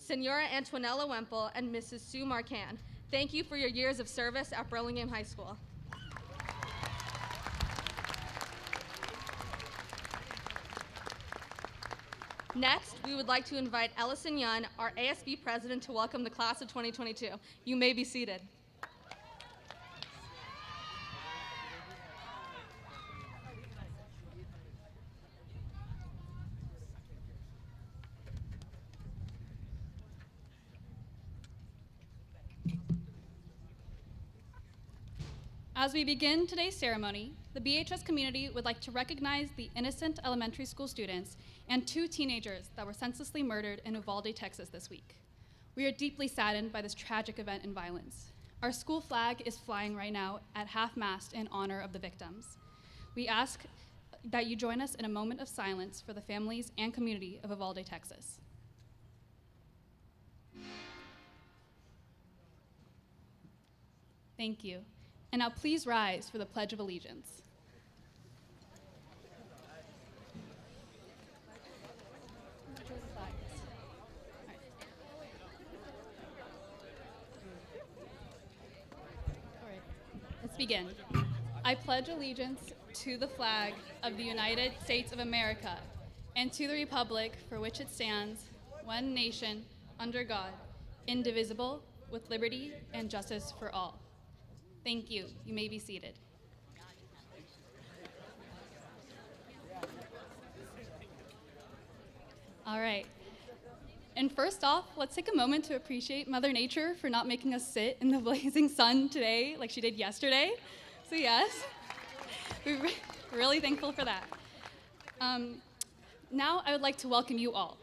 Senora Antonella Wemple, and Mrs. Sue Marcan. Thank you for your years of service at Burlingame High School. Next, we would like to invite Ellison Young, our ASB president, to welcome the class of 2022. You may be seated. As we begin today's ceremony, the BHS community would like to recognize the innocent elementary school students and 2 teenagers that were senselessly murdered in Uvalde, Texas this week. We are deeply saddened by this tragic event and violence. Our school flag is flying right now at half-mast in honor of the victims. We ask that you join us in a moment of silence for the families and community of Uvalde, Texas. Thank you. And now please rise for the Pledge of Allegiance. All right, let's begin. I pledge allegiance to the flag of the United States of America and to the republic for which it stands, one nation, under God, indivisible, with liberty and justice for all. Thank you. You may be seated. All right. And first off, let's take a moment to appreciate Mother Nature for not making us sit in the blazing sun today like she did yesterday. So yes, we're really thankful for that. Now I would like to welcome you all.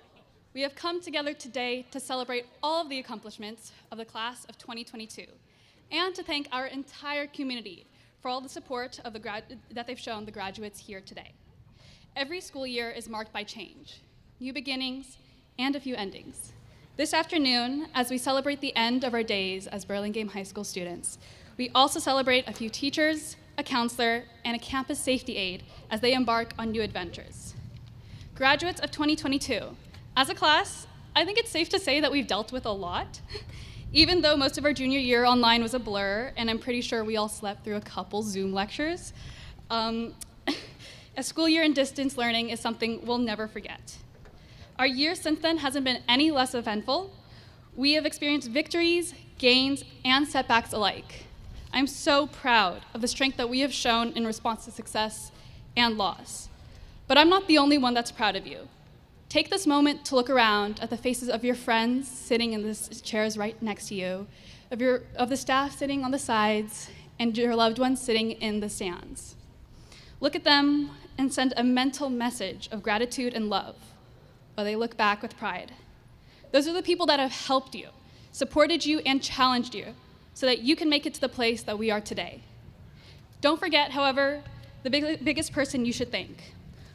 We have come together today to celebrate all of the accomplishments of the class of 2022. And to thank our entire community for all the support of that they've shown the graduates here today. Every school year is marked by change, new beginnings, and a few endings. This afternoon, as we celebrate the end of our days as Burlingame High School students, we also celebrate a few teachers, a counselor, and a campus safety aide as they embark on new adventures. Graduates of 2022, as a class, I think it's safe to say that we've dealt with a lot. Even though most of our junior year online was a blur, and I'm pretty sure we all slept through a couple Zoom lectures, a school year in distance learning is something we'll never forget. Our year since then hasn't been any less eventful. We have experienced victories, gains, and setbacks alike. I'm so proud of the strength that we have shown in response to success and loss. But I'm not the only one that's proud of you. Take this moment to look around at the faces of your friends sitting in the chairs right next to you, of the staff sitting on the sides, and your loved ones sitting in the stands. Look at them and send a mental message of gratitude and love, while they look back with pride. Those are the people that have helped you, supported you, and challenged you, so that you can make it to the place that we are today. Don't forget, however, the biggest person you should thank.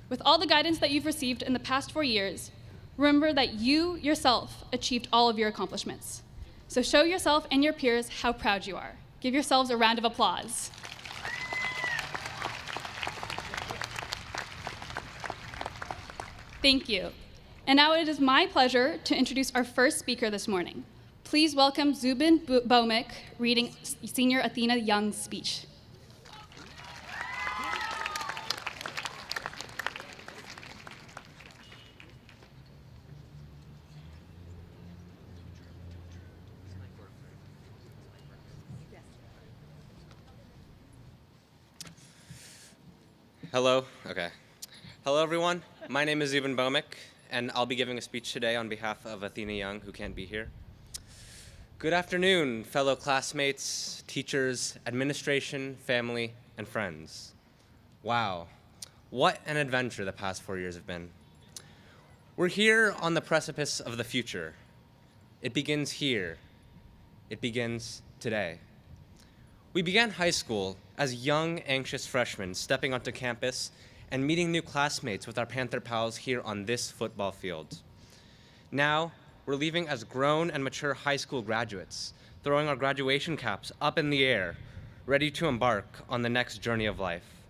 With all the guidance that you've received in the past 4 years, remember that you yourself achieved all of your accomplishments. So show yourself and your peers how proud you are. Give yourselves a round of applause. Thank you. And now it is my pleasure to introduce our first speaker this morning. Please welcome Zubin Bomik reading Senior Athena Young's speech. Hello, okay. Hello everyone, my name is Zubin Bomik, and I'll be giving a speech today on behalf of Athena Young, who can't be here. Good afternoon, fellow classmates, teachers, administration, family, and friends. Wow, what an adventure the past 4 years have been. We're here on the precipice of the future. It begins here. It begins today. We began high school as young, anxious freshmen stepping onto campus and meeting new classmates with our Panther pals here on this football field. Now, we're leaving as grown and mature high school graduates, throwing our graduation caps up in the air, ready to embark on the next journey of life.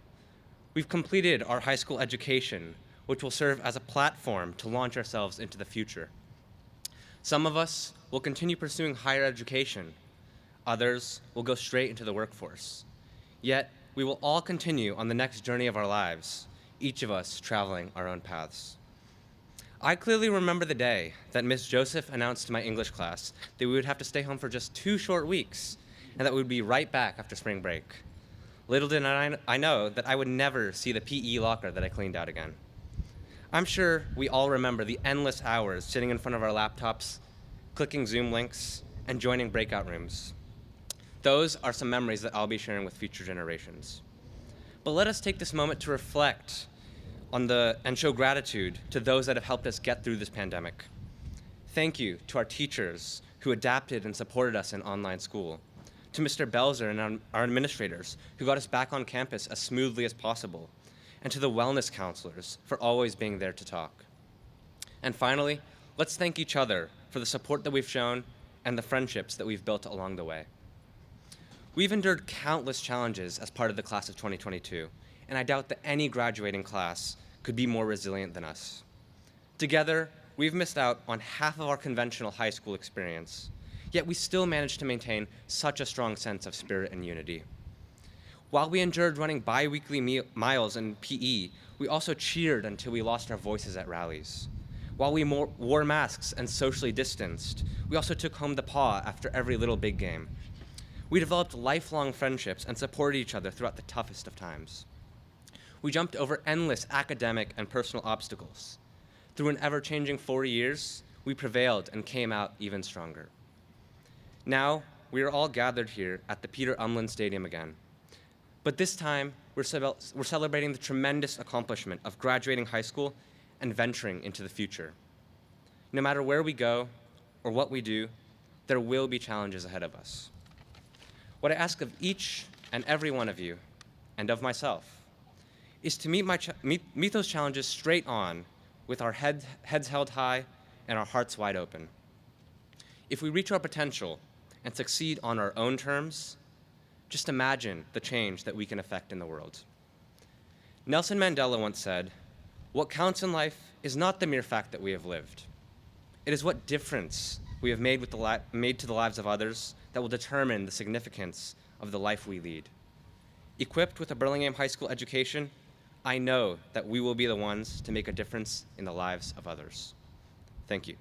We've completed our high school education, which will serve as a platform to launch ourselves into the future. Some of us will continue pursuing higher education. Others will go straight into the workforce. Yet, we will all continue on the next journey of our lives, each of us traveling our own paths. I clearly remember the day that Miss Joseph announced to my English class that we would have to stay home for just 2 short weeks and that we would be right back after spring break. Little did I know that I would never see the PE locker that I cleaned out again. I'm sure we all remember the endless hours sitting in front of our laptops, clicking Zoom links, and joining breakout rooms. Those are some memories that I'll be sharing with future generations. But let us take this moment to reflect and show gratitude to those that have helped us get through this pandemic. Thank you to our teachers who adapted and supported us in online school, to Mr. Belzer and our administrators who got us back on campus as smoothly as possible, and to the wellness counselors for always being there to talk. And finally, let's thank each other for the support that we've shown and the friendships that we've built along the way. We've endured countless challenges as part of the class of 2022, and I doubt that any graduating class could be more resilient than us. Together, we've missed out on half of our conventional high school experience, yet we still managed to maintain such a strong sense of spirit and unity. While we endured running bi-weekly miles in PE, we also cheered until we lost our voices at rallies. While we wore masks and socially distanced, we also took home the paw after every little big game. We developed lifelong friendships and supported each other throughout the toughest of times. We jumped over endless academic and personal obstacles. Through an ever-changing 4 years, we prevailed and came out even stronger. Now, we are all gathered here at the Peter Umland Stadium again. But this time, we're celebrating the tremendous accomplishment of graduating high school and venturing into the future. No matter where we go or what we do, there will be challenges ahead of us. What I ask of each and every one of you, and of myself, is to meet those challenges straight on with our heads held high and our hearts wide open. If we reach our potential and succeed on our own terms, just imagine the change that we can affect in the world. Nelson Mandela once said, "What counts in life is not the mere fact that we have lived. It is what difference we have made to the lives of others that will determine the significance of the life we lead." Equipped with a Burlingame High School education, I know that we will be the ones to make a difference in the lives of others. Thank you.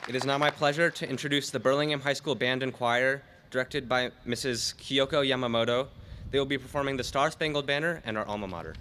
It is now my pleasure to introduce the Burlingame High School Band and Choir, directed by Mrs. Kyoko Yamamoto. They will be performing the Star Spangled Banner and our alma mater.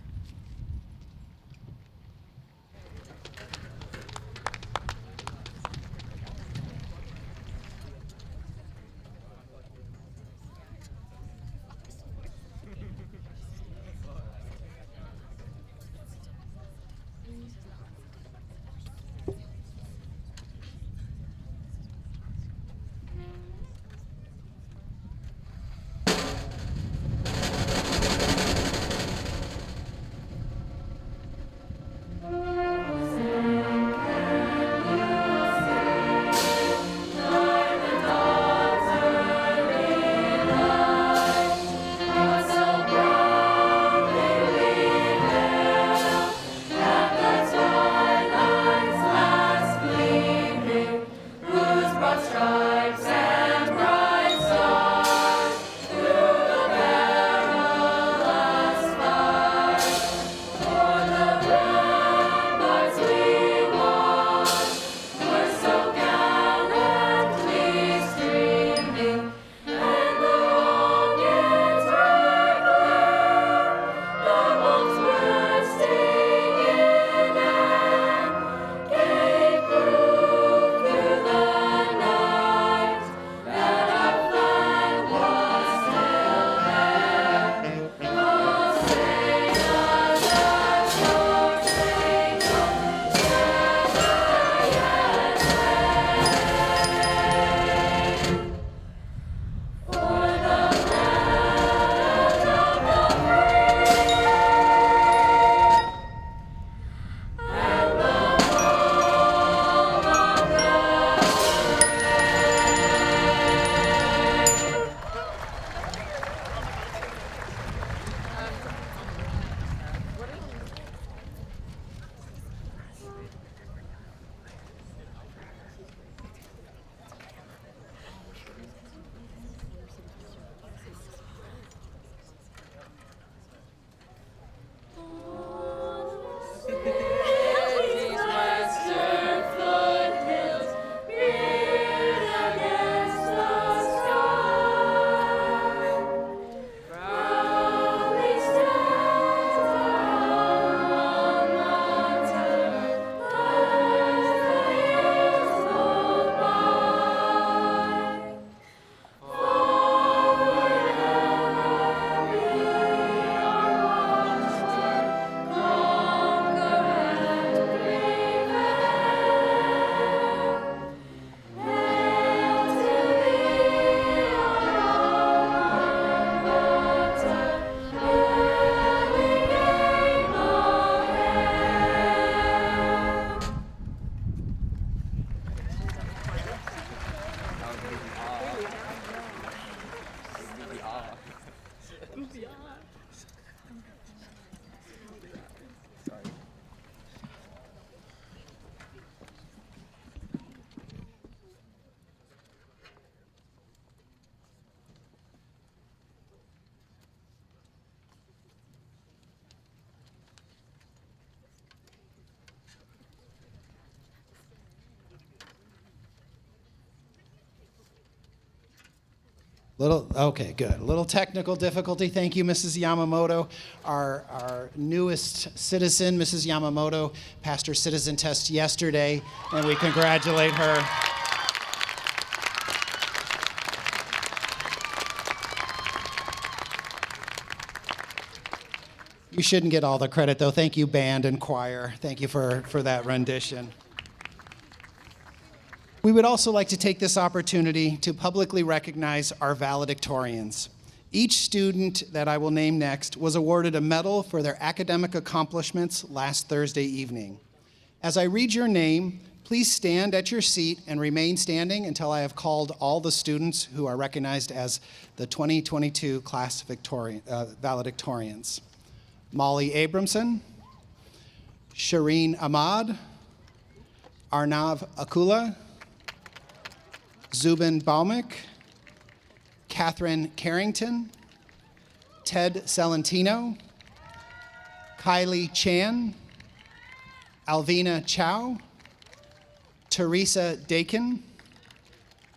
Okay, good. A little technical difficulty. Thank you, Mrs. Yamamoto. Our newest citizen, Mrs. Yamamoto, passed her citizen test yesterday, and we congratulate her. You shouldn't get all the credit, though. Thank you, band and choir. Thank you for that rendition. We would also like to take this opportunity to publicly recognize our valedictorians. Each student that I will name next was awarded a medal for their academic accomplishments last Thursday evening. As I read your name, please stand at your seat and remain standing until I have called all the students who are recognized as the 2022 class valedictorians. Molly Abramson, Shireen Ahmad, Arnav Akula, Zubin Baumik, Catherine Carrington, Ted Celentino, Kylie Chan, Alvina Chow, Teresa Dakin,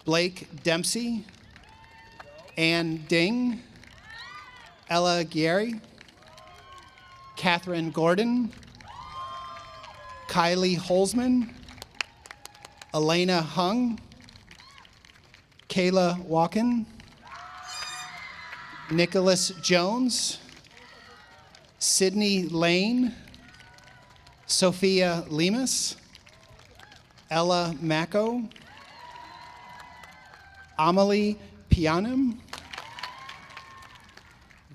Blake Dempsey, Ann Ding, Ella Gieri, Catherine Gordon, Kylie Holzman, Elena Hung, Kayla Walken, Nicholas Jones, Sydney Lane, Sophia Lemus, Ella Macco, Amelie Pianim,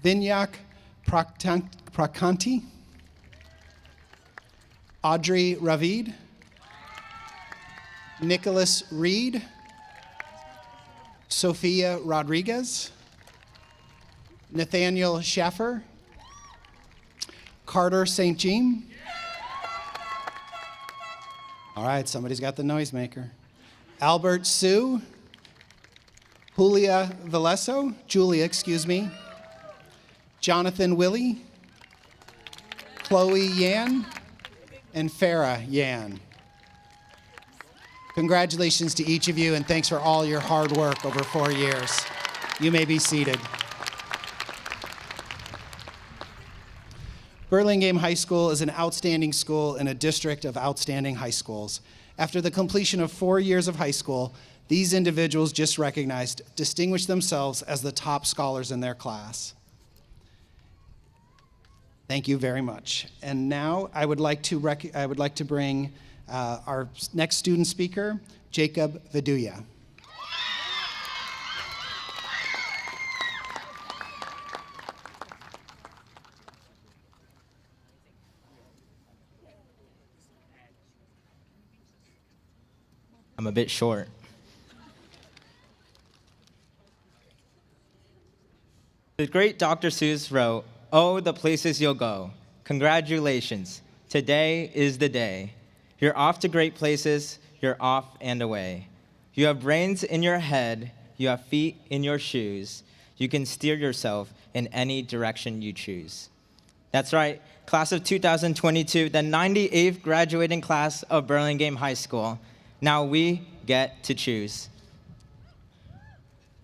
Vinyak Prakanti, Audrey Ravid, Nicholas Reed, Sophia Rodriguez, Nathaniel Schaffer, Carter St. Jean. All right, somebody's got the noisemaker. Albert Sue, Julia, excuse me, Jonathan Willie, Chloe Yan, and Farah Yan. Congratulations to each of you, and thanks for all your hard work over 4 years. You may be seated. Burlingame High School is an outstanding school in a district of outstanding high schools. After the completion of 4 years of high school, these individuals just recognized distinguished themselves as the top scholars in their class. Thank you very much. And now I would like to bring our next student speaker, Jacob Viduya. I'm a bit short. The great Dr. Seuss wrote, "Oh, the places you'll go. Congratulations. Today is the day. You're off to great places. You're off and away. You have brains in your head. You have feet in your shoes. You can steer yourself in any direction you choose." That's right. Class of 2022, the 98th graduating class of Burlingame High School. Now we get to choose.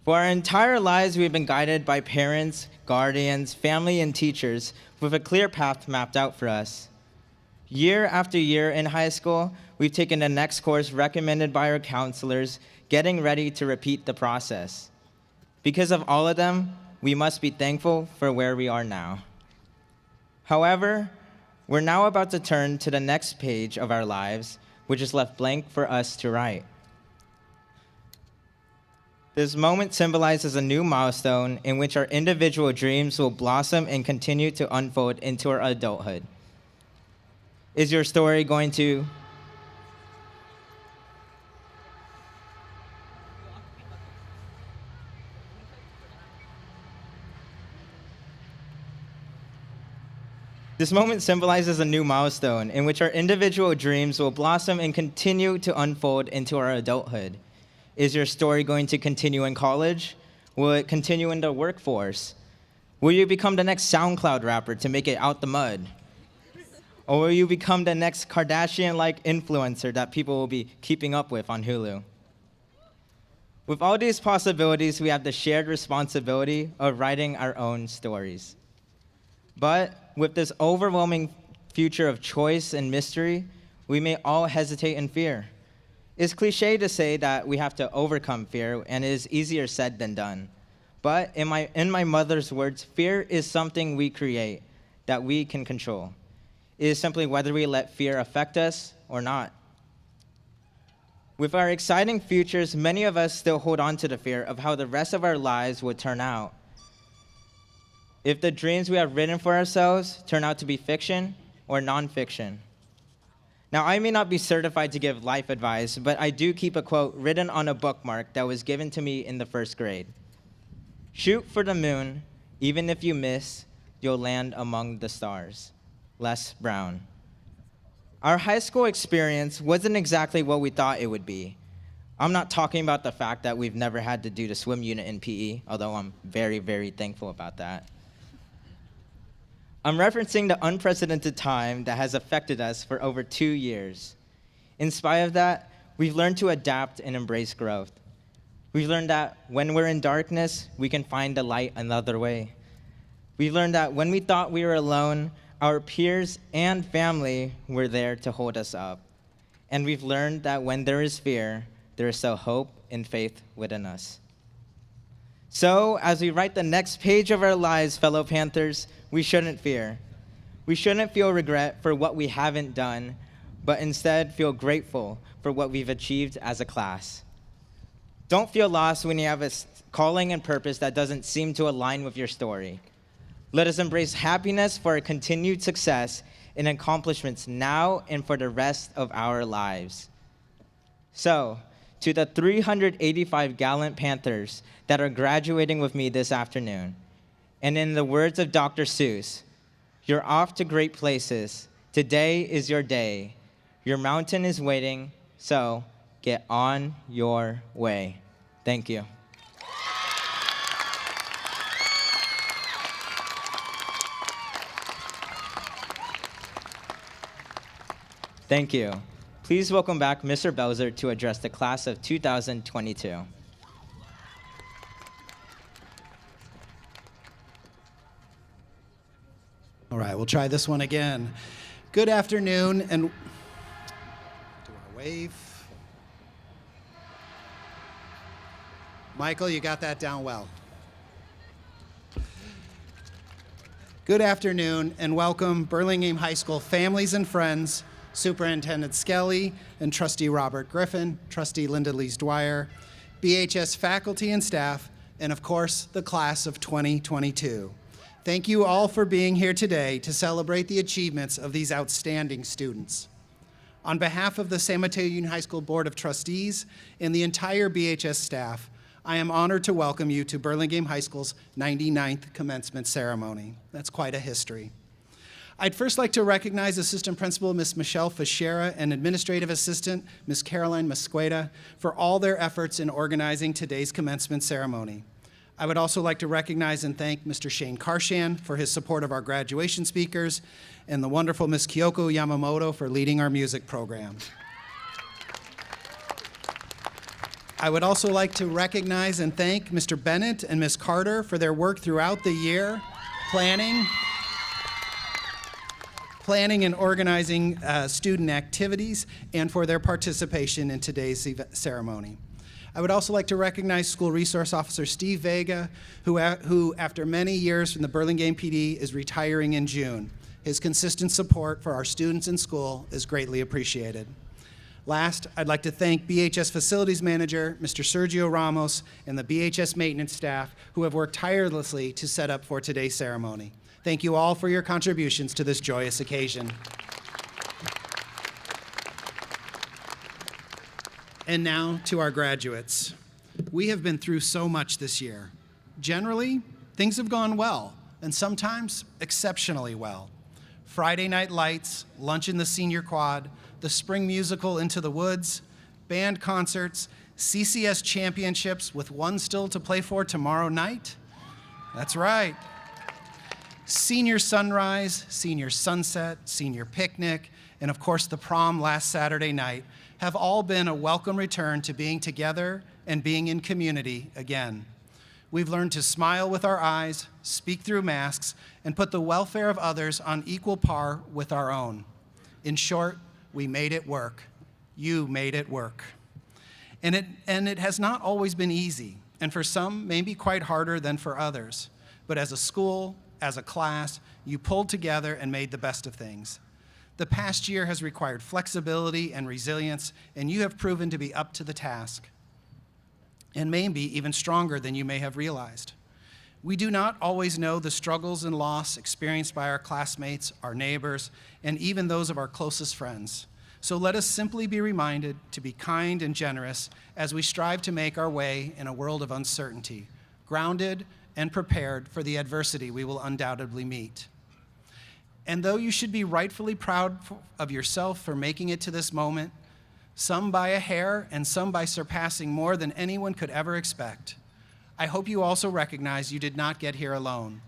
For our entire lives, we've been guided by parents, guardians, family, and teachers with a clear path mapped out for us. Year after year in high school, we've taken the next course recommended by our counselors, getting ready to repeat the process. Because of all of them, we must be thankful for where we are now. However, we're now about to turn to the next page of our lives, which is left blank for us to write. This moment symbolizes a new milestone in which our individual dreams will blossom and continue to unfold into our adulthood. Is your story going to... This moment symbolizes a new milestone in which our individual dreams will blossom and continue to unfold into our adulthood. Is your story going to continue in college? Will it continue in the workforce? Will you become the next SoundCloud rapper to make it out the mud? Or will you become the next Kardashian-like influencer that people will be keeping up with on Hulu? With all these possibilities, we have the shared responsibility of writing our own stories. But with this overwhelming future of choice and mystery, we may all hesitate in fear. It's cliche to say that we have to overcome fear, and it is easier said than done. But in my mother's words, fear is something we create that we can control. It is simply whether we let fear affect us or not. With our exciting futures, many of us still hold on to the fear of how the rest of our lives would turn out. If the dreams we have written for ourselves turn out to be fiction or nonfiction. Now, I may not be certified to give life advice, but I do keep a quote written on a bookmark that was given to me in the first grade. Shoot for the moon, even if you miss, you'll land among the stars. Les Brown. Our high school experience wasn't exactly what we thought it would be. I'm not talking about the fact that we've never had to do the swim unit in PE, although I'm very, very thankful about that. I'm referencing the unprecedented time that has affected us for over 2 years. In spite of that, we've learned to adapt and embrace growth. We've learned that when we're in darkness, we can find the light another way. We've learned that when we thought we were alone, our peers and family were there to hold us up. And we've learned that when there is fear, there is still hope and faith within us. So, as we write the next page of our lives, fellow Panthers, we shouldn't fear. We shouldn't feel regret for what we haven't done, but instead feel grateful for what we've achieved as a class. Don't feel lost when you have a calling and purpose that doesn't seem to align with your story. Let us embrace happiness for our continued success and accomplishments now and for the rest of our lives. So, to the 385 gallant Panthers that are graduating with me this afternoon, and in the words of Dr. Seuss, you're off to great places. Today is your day. Your mountain is waiting, so get on your way. Thank you. Thank you. Please welcome back Mr. Belzer to address the class of 2022. All right, we'll try this one again. Good afternoon, and do our wave. Michael, you got that down well. Good afternoon, and welcome Burlingame High School families and friends, Superintendent Skelly and Trustee Robert Griffin, Trustee Linda Lees-Dwyer, BHS faculty and staff, and of course, the class of 2022. Thank you all for being here today to celebrate the achievements of these outstanding students. On behalf of the San Mateo Union High School Board of Trustees and the entire BHS staff, I am honored to welcome you to Burlingame High School's 99th commencement ceremony. That's quite a history. I'd first like to recognize Assistant Principal Ms. Michelle Fischera and Administrative Assistant Ms. Caroline Masqueda for all their efforts in organizing today's commencement ceremony. I would also like to recognize and thank Mr. Shane Karshan for his support of our graduation speakers and the wonderful Ms. Kyoko Yamamoto for leading our music program. I would also like to recognize and thank Mr. Bennett and Ms. Carter for their work throughout the year, planning and organizing student activities, and for their participation in today's ceremony. I would also like to recognize School Resource Officer Steve Vega, who after many years from the Burlingame PD is retiring in June. His consistent support for our students in school is greatly appreciated. Last, I'd like to thank BHS Facilities Manager, Mr. Sergio Ramos, and the BHS maintenance staff who have worked tirelessly to set up for today's ceremony. Thank you all for your contributions to this joyous occasion. And now to our graduates. We have been through so much this year. Generally, things have gone well, and sometimes exceptionally well. Friday night lights, lunch in the senior quad, the spring musical Into the Woods, band concerts, CCS championships with one still to play for tomorrow night. That's right. Senior sunrise, senior sunset, senior picnic, and of course the prom last Saturday night have all been a welcome return to being together and being in community again. We've learned to smile with our eyes, speak through masks, and put the welfare of others on equal par with our own. In short, we made it work. You made it work. And it has not always been easy, and for some, maybe quite harder than for others. But as a school, as a class, you pulled together and made the best of things. The past year has required flexibility and resilience, and you have proven to be up to the task, and maybe even stronger than you may have realized. We do not always know the struggles and loss experienced by our classmates, our neighbors, and even those of our closest friends. So let us simply be reminded to be kind and generous as we strive to make our way in a world of uncertainty, grounded and prepared for the adversity we will undoubtedly meet. And though you should be rightfully proud of yourself for making it to this moment, some by a hair and some by surpassing more than anyone could ever expect, I hope you also recognize you did not get here alone.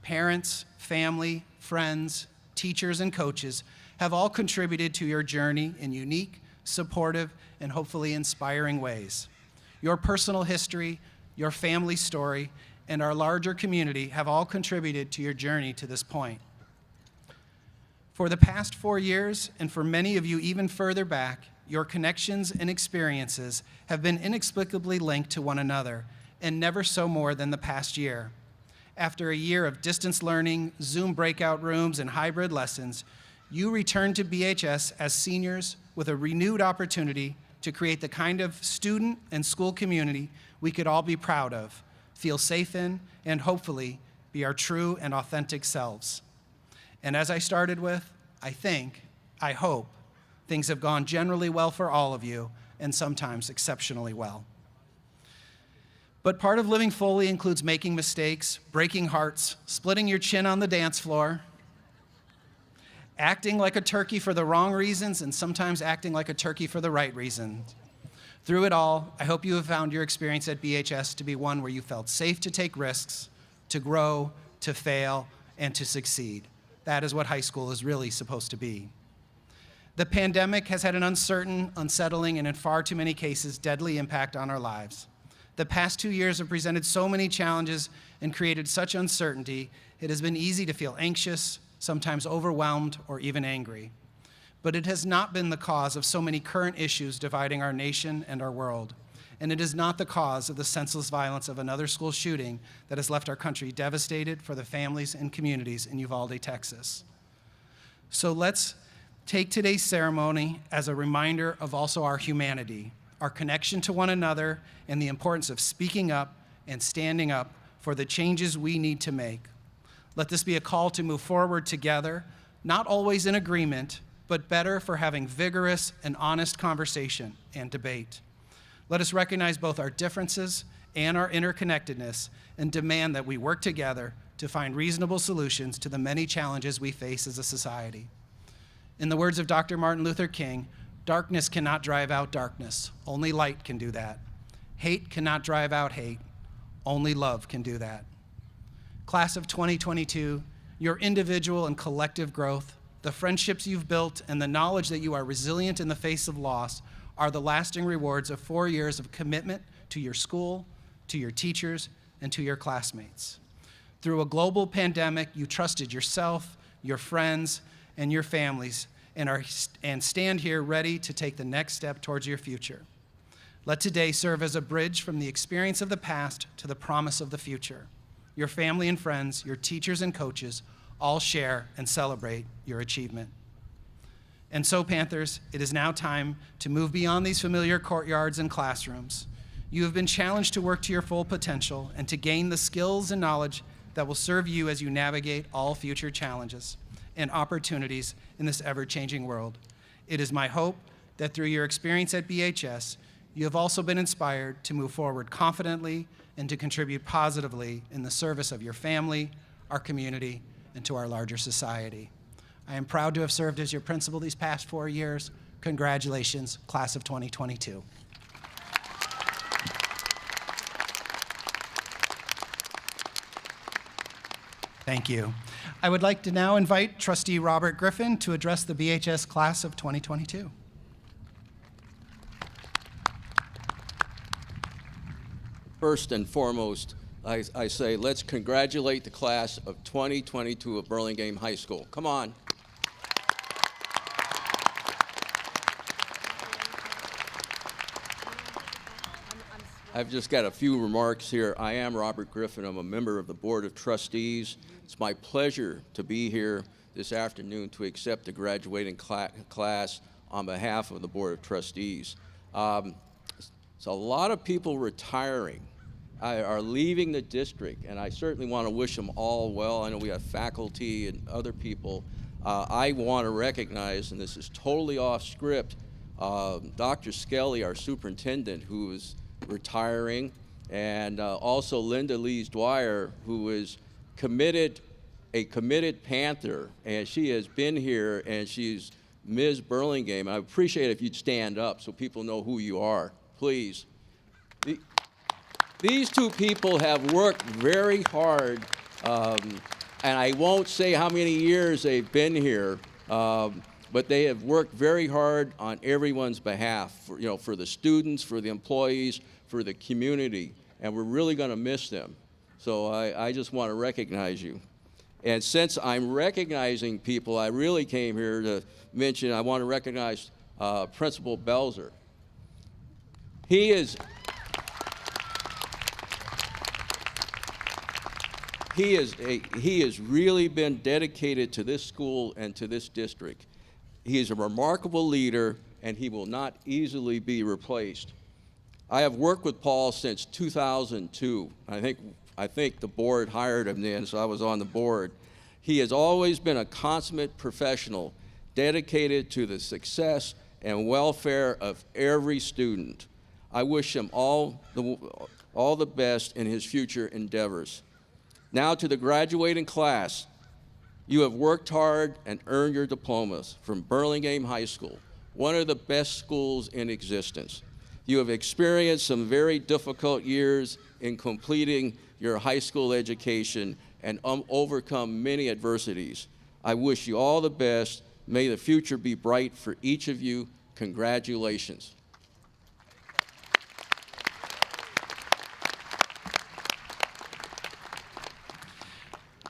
Parents, family, friends, teachers, and coaches have all contributed to your journey in unique, supportive, and hopefully inspiring ways. Your personal history, your family story, and our larger community have all contributed to your journey to this point. For the past 4 years, and for many of you even further back, your connections and experiences have been inexplicably linked to one another, and never so more than the past year. After a year of distance learning, Zoom breakout rooms, and hybrid lessons, you returned to BHS as seniors with a renewed opportunity to create the kind of student and school community we could all be proud of, feel safe in, and hopefully be our true and authentic selves. And as I started with, I hope, things have gone generally well for all of you, and sometimes exceptionally well. But part of living fully includes making mistakes, breaking hearts, splitting your chin on the dance floor, acting like a turkey for the wrong reasons, and sometimes acting like a turkey for the right reasons. Through it all, I hope you have found your experience at BHS to be one where you felt safe to take risks, to grow, to fail, and to succeed. That is what high school is really supposed to be. The pandemic has had an uncertain, unsettling, and in far too many cases, deadly impact on our lives. The past 2 years have presented so many challenges and created such uncertainty, it has been easy to feel anxious, sometimes overwhelmed, or even angry. But it has not been the cause of so many current issues dividing our nation and our world. And it is not the cause of the senseless violence of another school shooting that has left our country devastated for the families and communities in Uvalde, Texas. So let's take today's ceremony as a reminder of also our humanity, our connection to one another, and the importance of speaking up and standing up for the changes we need to make. Let this be a call to move forward together, not always in agreement, but better for having vigorous and honest conversation and debate. Let us recognize both our differences and our interconnectedness and demand that we work together to find reasonable solutions to the many challenges we face as a society. In the words of Dr. Martin Luther King, darkness cannot drive out darkness. Only light can do that. Hate cannot drive out hate. Only love can do that. Class of 2022, your individual and collective growth, the friendships you've built, and the knowledge that you are resilient in the face of loss are the lasting rewards of 4 years of commitment to your school, to your teachers, and to your classmates. Through a global pandemic, you trusted yourself, your friends, and your families, and stand here ready to take the next step towards your future. Let today serve as a bridge from the experience of the past to the promise of the future. Your family and friends, your teachers and coaches, all share and celebrate your achievement. And so, Panthers, it is now time to move beyond these familiar courtyards and classrooms. You have been challenged to work to your full potential and to gain the skills and knowledge that will serve you as you navigate all future challenges and opportunities in this ever-changing world. It is my hope that through your experience at BHS, you have also been inspired to move forward confidently and to contribute positively in the service of your family, our community, and to our larger society. I am proud to have served as your principal these past 4 years. Congratulations, class of 2022. Thank you. I would like to now invite Trustee Robert Griffin to address the BHS class of 2022. First and foremost, I say let's congratulate the class of 2022 of Burlingame High School. Come on. I've just got a few remarks here. I am Robert Griffin. I'm a member of the Board of Trustees. It's my pleasure to be here this afternoon to accept the graduating class on behalf of the Board of Trustees. So a lot of people retiring are leaving the district, and I certainly want to wish them all well. I know we have faculty and other people. I want to recognize, and this is totally off script, Dr. Skelly, our superintendent, who is retiring, and also Linda Lees Dwyer, who is a committed Panther, and she has been here, and she's Ms. Burlingame. I appreciate it if you'd stand up so people know who you are, please. These two people have worked very hard, and I won't say how many years they've been here, but they have worked very hard on everyone's behalf, for the students, for the employees, for the community, and we're really going to miss them. So I just want to recognize you. And since I'm recognizing people, I really came here to mention, I want to recognize Principal Belzer. He has really been dedicated to this school and to this district. He is a remarkable leader, and he will not easily be replaced. I have worked with Paul since 2002. I think the board hired him then, so I was on the board. He has always been a consummate professional, dedicated to the success and welfare of every student. I wish him all the best in his future endeavors. Now to the graduating class. You have worked hard and earned your diplomas from Burlingame High School, one of the best schools in existence. You have experienced some very difficult years in completing your high school education and overcome many adversities. I wish you all the best. May the future be bright for each of you. Congratulations.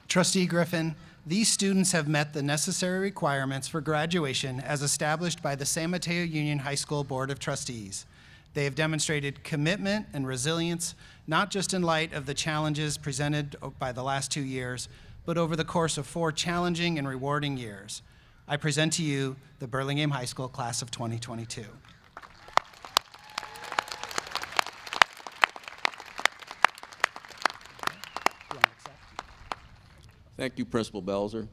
Trustee Griffin, these students have met the necessary requirements for graduation as established by the San Mateo Union High School Board of Trustees. They have demonstrated commitment and resilience, not just in light of the challenges presented by the last 2 years, but over the course of 4 challenging and rewarding years. I present to you the Burlingame High School class of 2022. Thank you, Principal Belzer.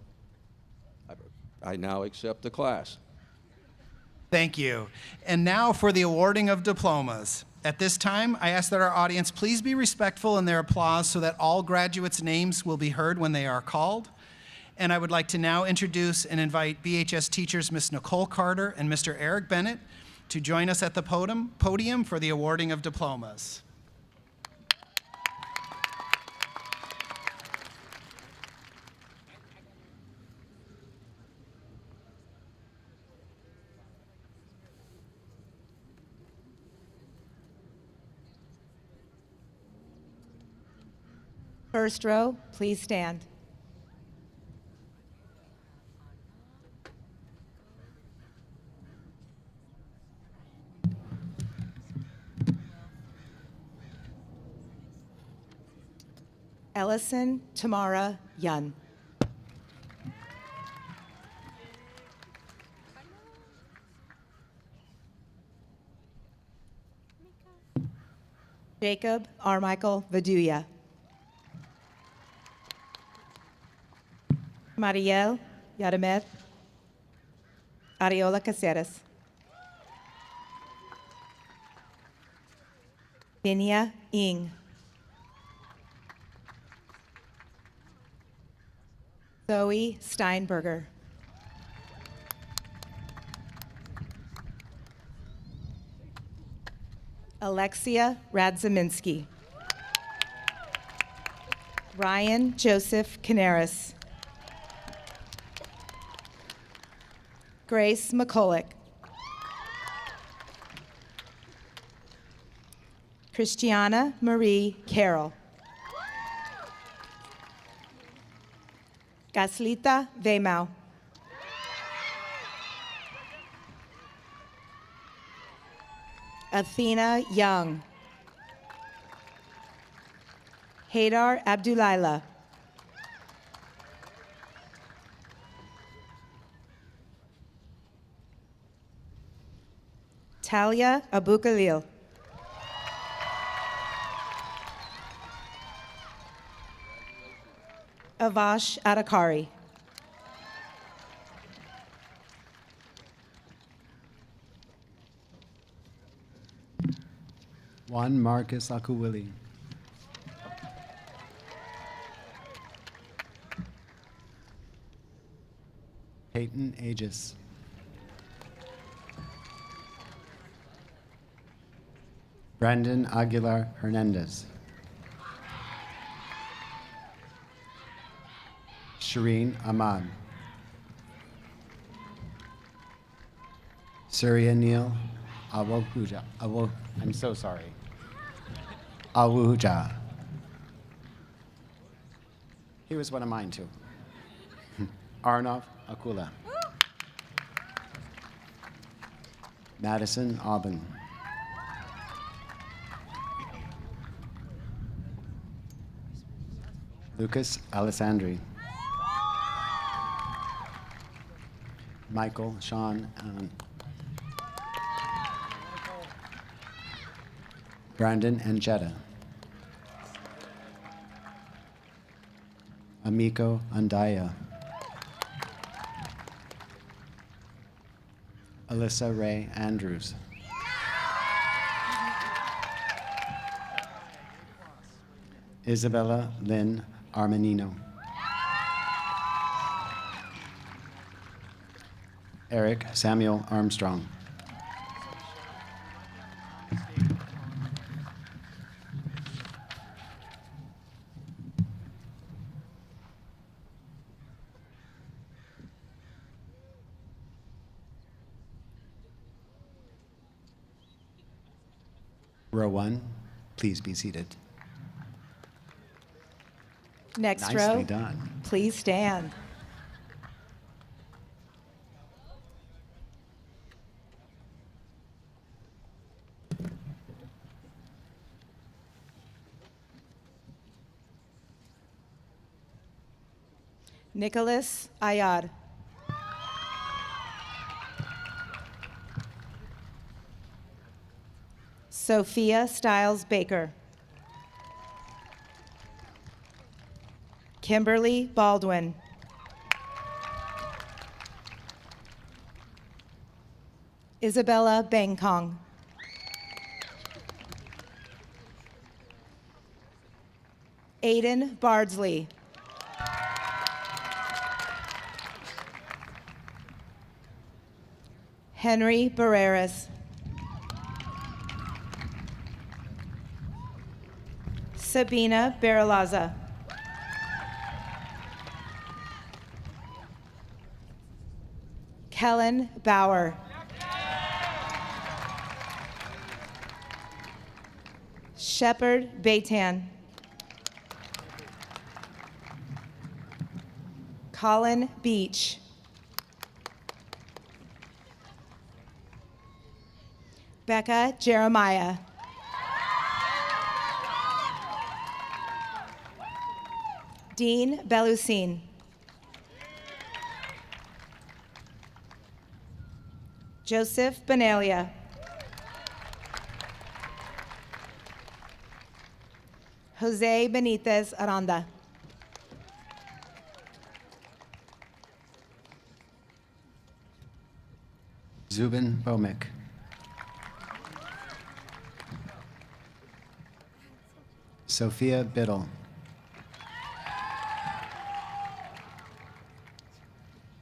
I now accept the class. Thank you. And now for the awarding of diplomas. At this time, I ask that our audience please be respectful in their applause so that all graduates' names will be heard when they are called. And I would like to now introduce and invite BHS teachers Ms. Nicole Carter and Mr. Eric Bennett to join us at the podium for the awarding of diplomas. First row, please stand. Ellison Tamara Yun. Jacob Armichael Vaduya. Mariel Yadamed Ariola Caceres. Binia Ing. Zoe Steinberger. Alexia Radzaminski. Ryan Joseph Canaris. Grace McCulloch. Christiana Marie Carroll. Gaslita Weimau. Athena Young. Haydar Abdullaila. Talia Abukhalil. Avash Adakari. Juan Marcus Akuwili. Peyton Aegis. Brandon Aguilar Hernandez. Shireen Ahmad. Surya Neil Awohuja. I'm so sorry. Awuja. He was one of mine too. Arnav Akula. Madison Aubin. Lucas Alessandri. Michael Sean Allen. Brandon Anchetta. Amiko Andaya. Alyssa Ray Andrews. Isabella Lynn Armanino. Eric Samuel Armstrong. Row 1, please be seated. Next Nicely row, done. please stand. Nicholas Ayad. Sophia Stiles Baker. Kimberly Baldwin. Isabella Bangkong. Aiden Bardsley. Henry Barreras. Sabina Baralaza. Kellen Bauer. Shepard Beitan. Colin Beach. Becca Jeremiah. Dean Belusine. Joseph Benalia. Jose Benitez Aranda. Zubin Bomik. Sophia Biddle.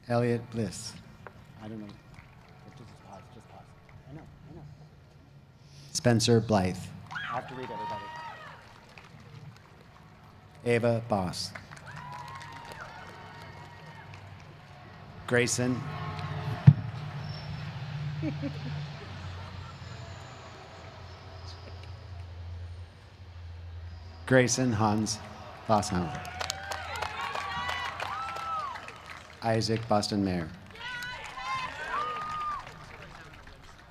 Elliot Bliss. I don't know. Just pause. I know. Spencer Blythe. I have to read everybody. Ava Boss. Grayson Hans Bossham. Isaac Boston Mayer.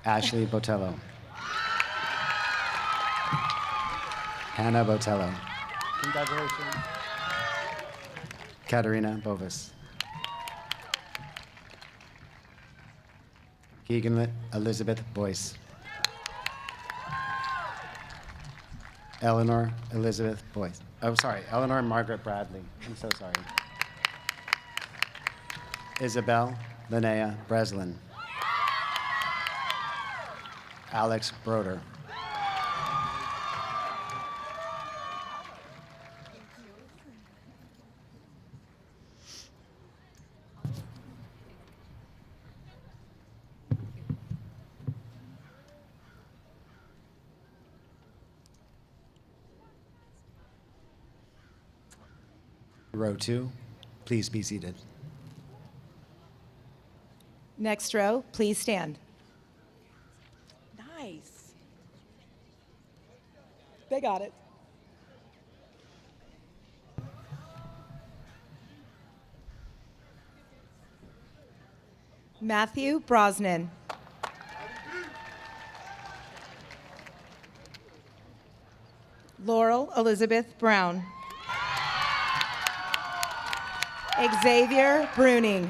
Ashley Botello. Hannah Botello. Congratulations. Katerina Bovis. Keegan Elizabeth Boyce. Eleanor Elizabeth Boyce. Oh, sorry, Eleanor Margaret Bradley. I'm so sorry. Isabel Linnea Breslin. Alex Broder. Row 2, please be seated. Next row, please stand. Nice. They got it. Matthew Brosnan. Laurel Elizabeth Brown. Xavier Bruning.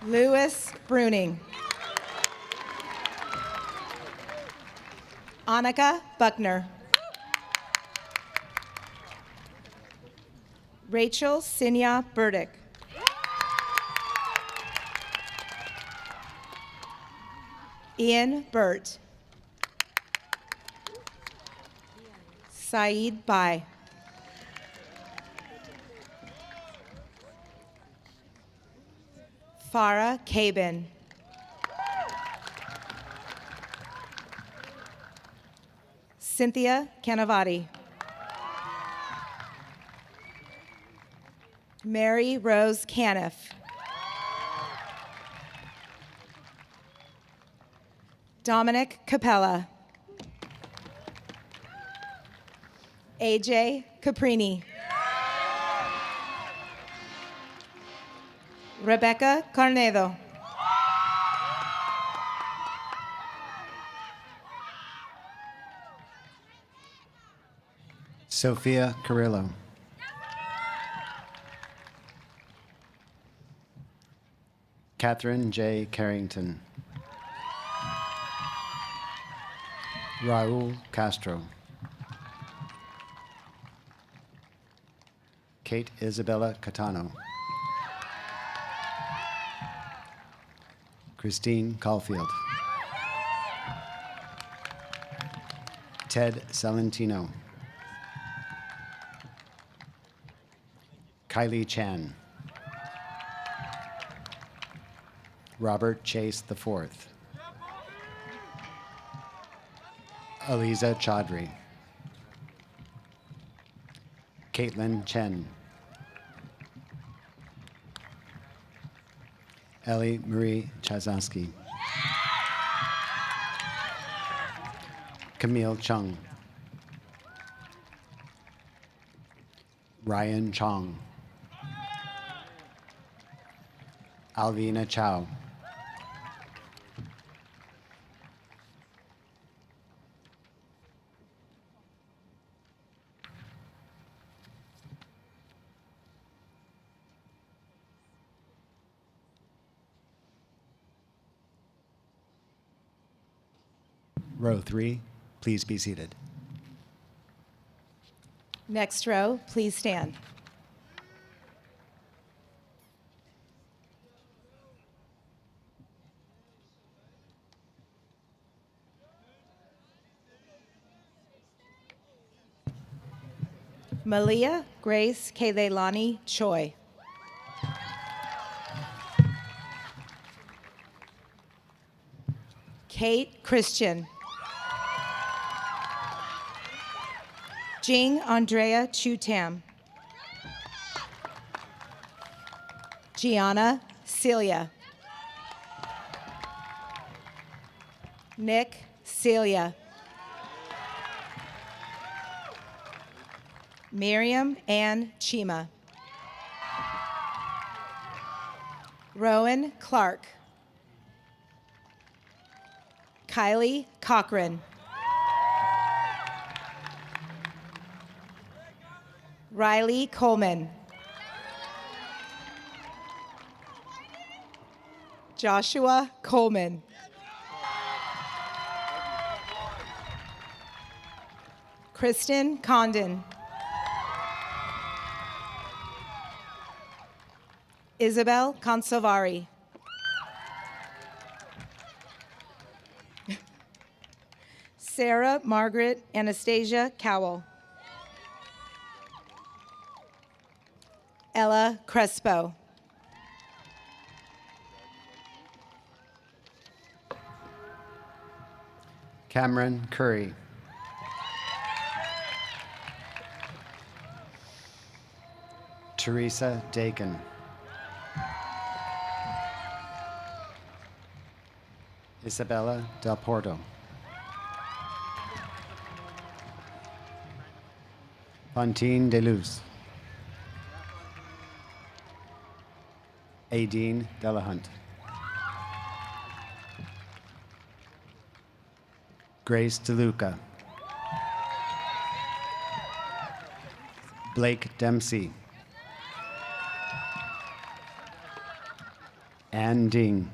Lewis Bruning. Annika Buckner. Rachel Sinya Burdick. Ian Burt. Saeed Bai. Farah Cabin. Cynthia Canavati. Mary Rose Caniff. Dominic Capella. AJ Caprini. Rebecca Carnedo. Sophia Carrillo. Catherine J. Carrington. Raul Castro. Kate Isabella Catano. Christine Caulfield. Ted Salentino. Kylie Chan. Robert Chase IV. Aliza Chaudhry. Caitlin Chen. Ellie Marie Chazowski. Camille Chung. Ryan Chong. Alvina Chow. Row 3, please be seated. Next row, please stand. Malia Grace Keleilani Choi. Kate Christian. Jing Andrea Chutam. Gianna Celia. Nick, Celia. Miriam Ann Chima. Rowan Clark. Kylie Cochran. Riley Coleman. Joshua Coleman. Kristen Condon. Isabel Consovari. Sarah Margaret Anastasia Cowell. Ella Crespo. Cameron Curry. Teresa Dakin. Isabella Del Porto. Fontine Deluz. Aideen Delahunt. Grace DeLuca. Blake Dempsey. Ann Ding.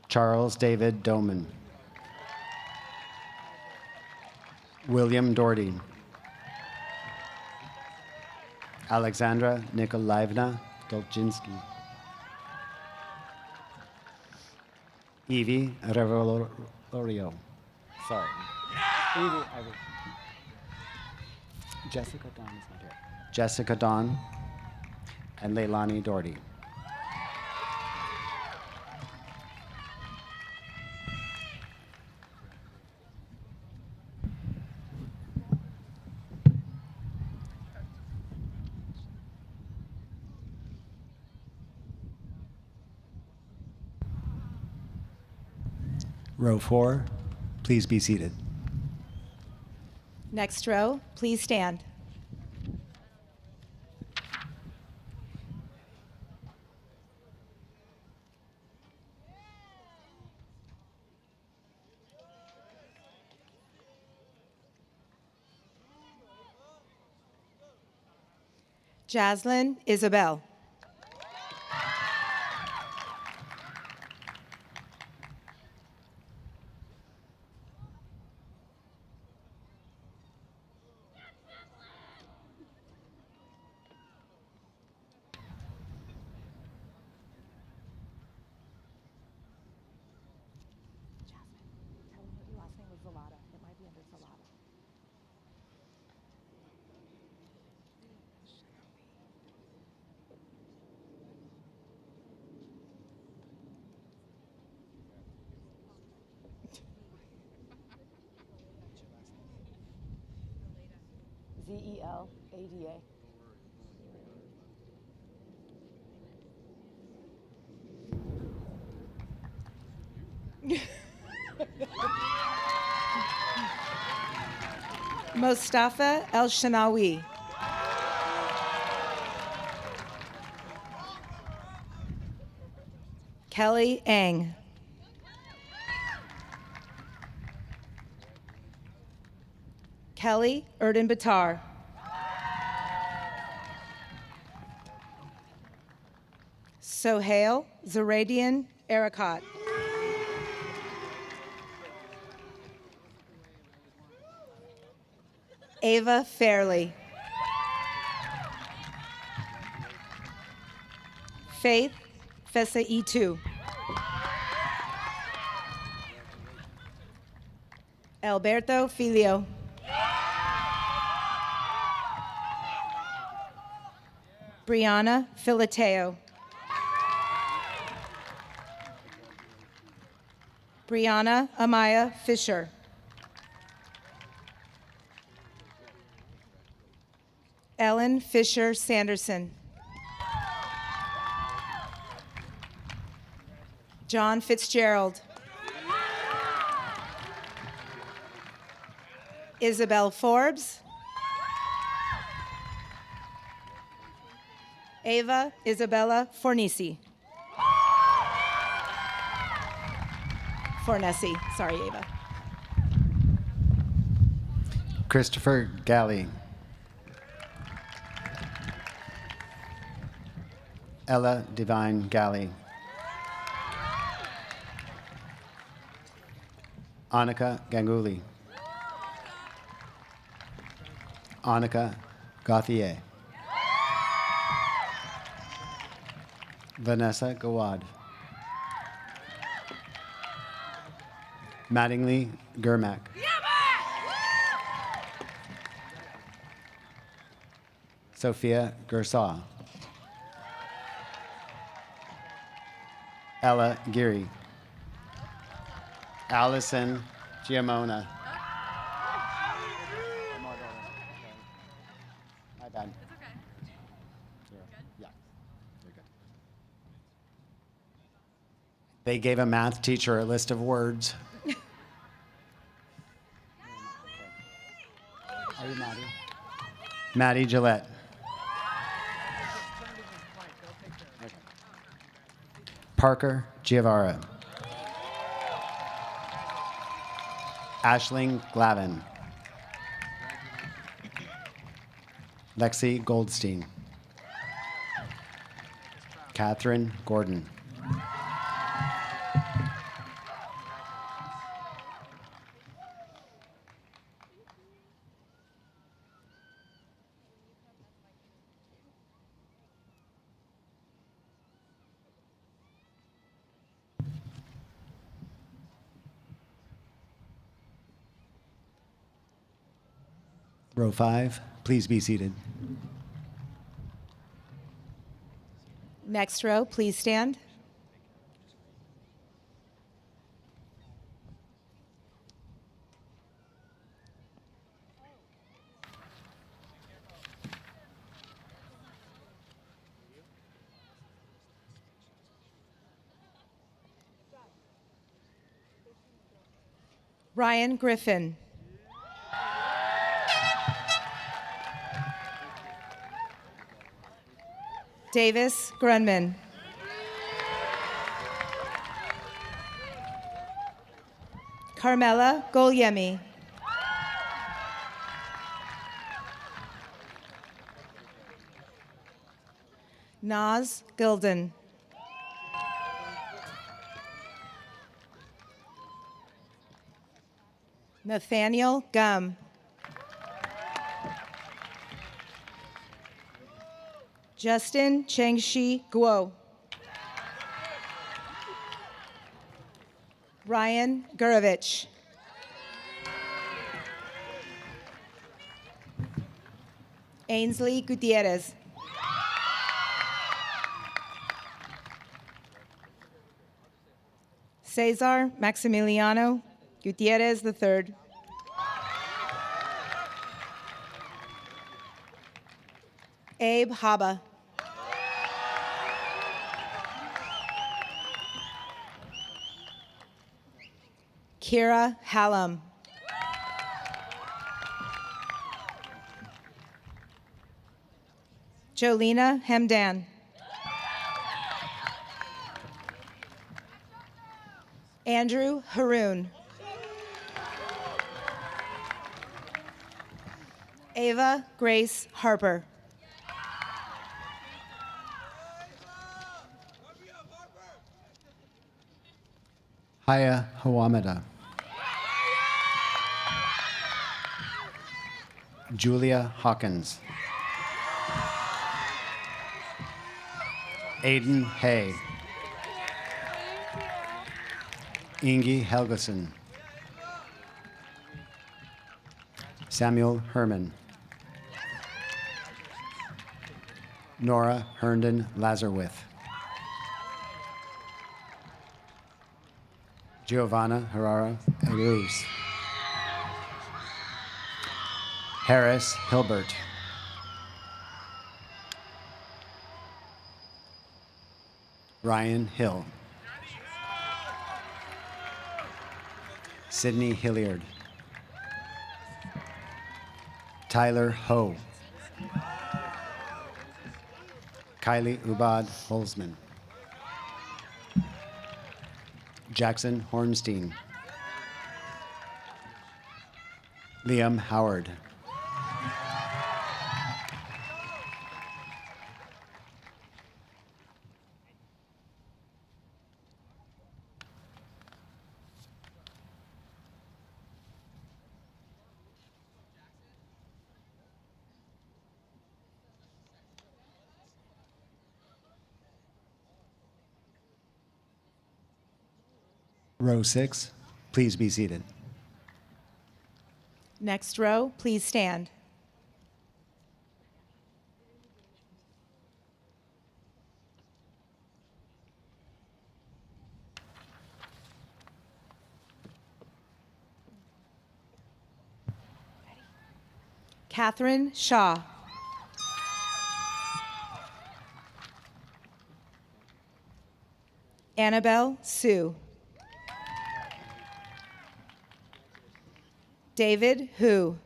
Charles David Doman. William Doherty. Alexandra Nikolaevna Dolczynski. Evie Revolorio. Sorry. Jessica Dawn is not here. Jessica Dawn and Leilani Doherty. Row 4, please be seated. Next row, please stand. Jaslyn Isabel. Zelada. Mostafa El Shanawi. Kelly Eng. Kelly Erden Batar. Sohail Zaradian Erikat. Ava Fairley. Faith Fessa E2. Alberto Filio. Brianna Filateo. Brianna Amaya Fisher. Ellen Fisher Sanderson. John Fitzgerald. Isabel Forbes. Ava Isabella Fornesi. Sorry, Ava. Christopher Galley. Ella Divine Galley. Annika Ganguly. Annika Gauthier. Vanessa Gawad. Mattingly Gurmak. Sophia Gersaw. Ella Geary. Allison Giamona. My bad. It's okay. Yeah, you're good. They gave a math teacher a list of words. Are you Maddie? Maddie Gillette. Okay. Parker Giavara. Ashling Glavin. Lexi Goldstein. Catherine Gordon. Row 5, please be seated. Next row, please stand. Ryan Griffin. Davis Grunman. Carmela Golyemi. Naz Gilden. Nathaniel Gum. Justin Chengshi Guo. Ryan Gurovich. Ainsley Gutierrez. Cesar Maximiliano Gutierrez III. Abe Haba. Kira Hallam. Jolena Hemdan. Andrew Haroon. Ava Grace Harper. Haya Hawamada. Julia Hawkins. Aiden Hay. Ingi Helgeson. Samuel Herman. Nora Herndon Lazarwith. Giovanna Herrera Aruz. Harris Hilbert. Ryan Hill. Sydney Hilliard. Tyler Ho. Kylie Ubad Holzman. Jackson Hornstein. Liam Howard. Row 6, please be seated. Next row, please stand. Catherine Shaw. Annabelle Sue. David Hu.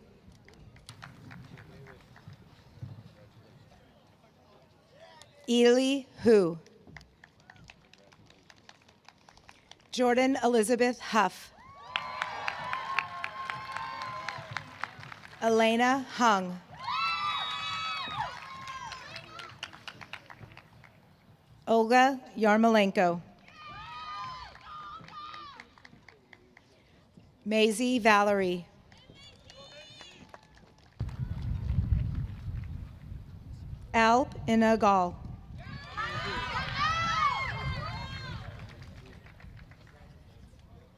Ely Hu. Jordan Elizabeth Huff. Elena Hung. Olga Yarmolenko. Maisie Valerie. Alp Inagal.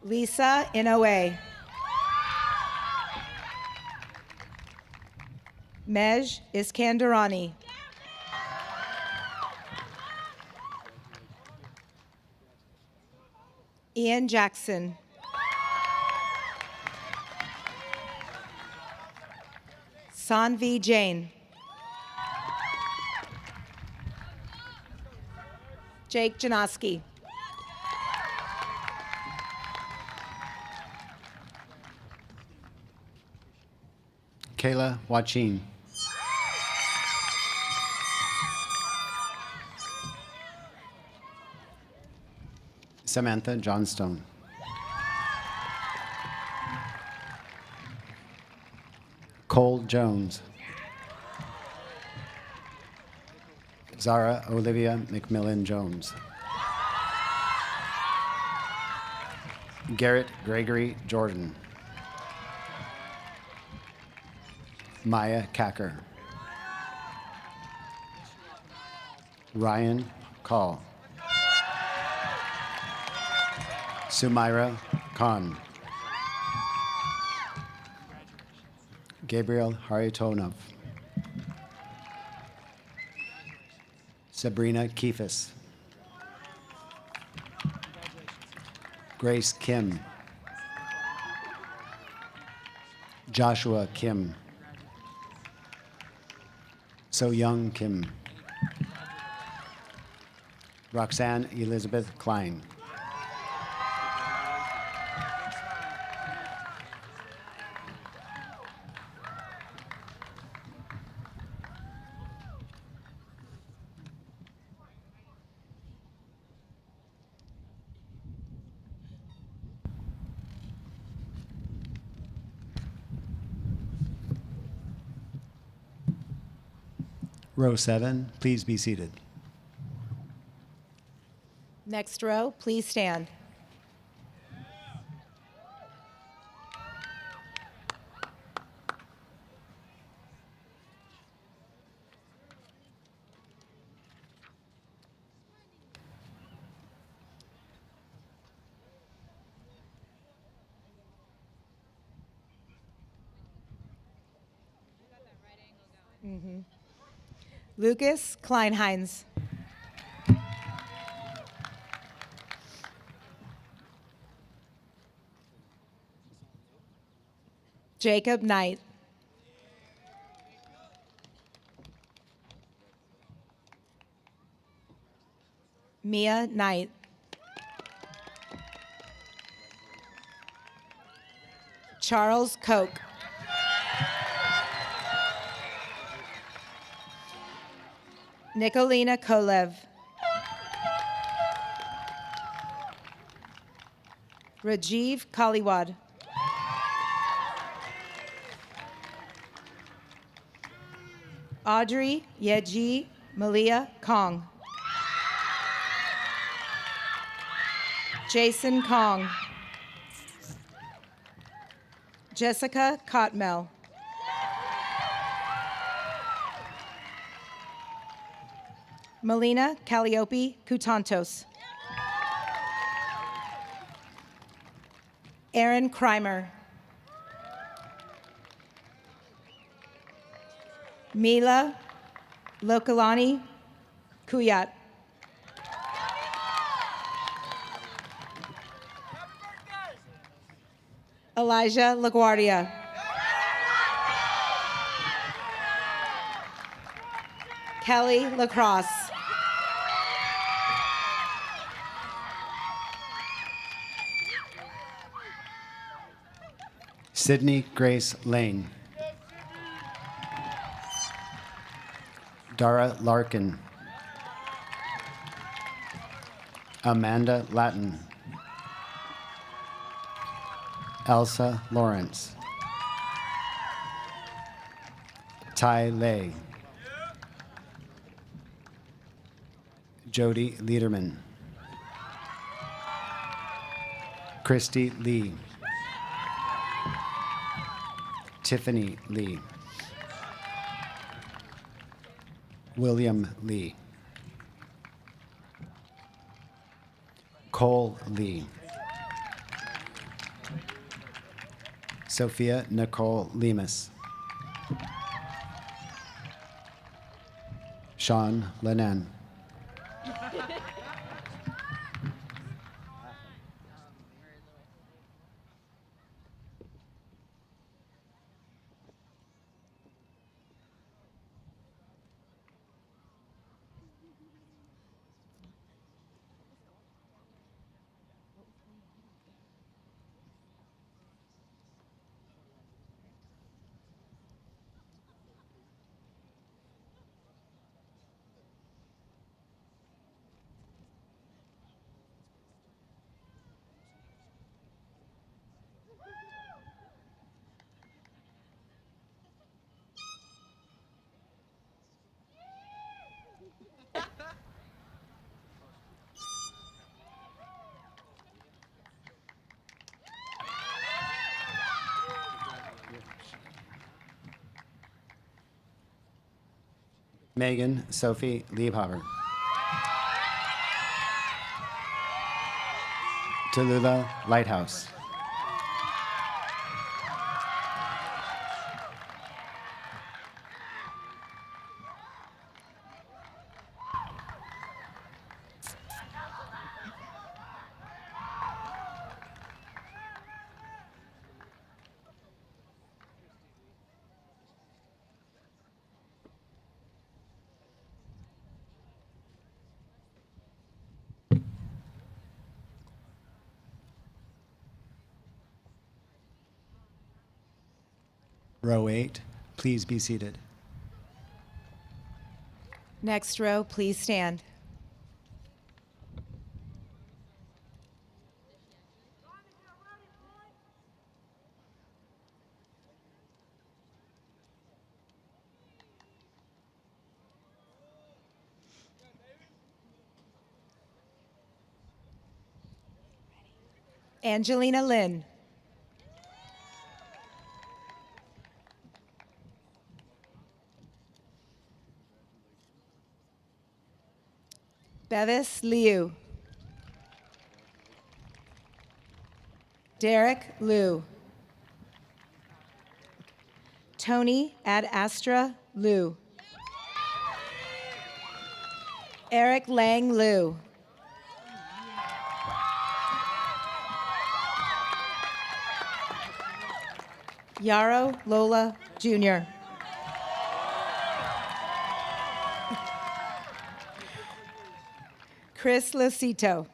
Lisa Inoue. Mej Iskandarani. Ian Jackson. Sanvi Jain. Jake Janoski. Kayla Wachin. Samantha Johnstone. Cole Jones. Zara Olivia McMillan Jones. Garrett Gregory Jordan. Maya Kacker. Ryan Call. Sumaira Khan. Gabriel Haritonov. Sabrina Kifis. Grace Kim. Joshua Kim. So Young Kim. Roxanne Elizabeth Klein. Row 7, please be seated. Next row, please stand. Lucas Kleinheinz. Jacob Knight. Mia Knight. Charles Koch. Nikolina Kolev. Rajiv Kaliwad. Audrey Yeji Malia Kong. Jason Kong. Jessica Cotmel. Melina Calliope Kutantos. Aaron Kreimer. Mila Lokalani Kuyat. Elijah LaGuardia. Kelly Lacrosse. Sydney Grace Lane. Dara Larkin. Amanda Latin. Elsa Lawrence. Tai Lei. Jody Liederman. Christy Lee. Tiffany Lee. William Lee. Cole Lee. Sophia Nicole Lemus. Sean Lennon. Megan Sophie Liebhaber. Tallulah Lighthouse. Row 8, please be seated. Next row, please stand. Angelina Lynn. Bevis Liu. Derek Liu. Tony Ad Astra Liu. Eric Lang Liu. Yaro Lola Jr. Chris Losito.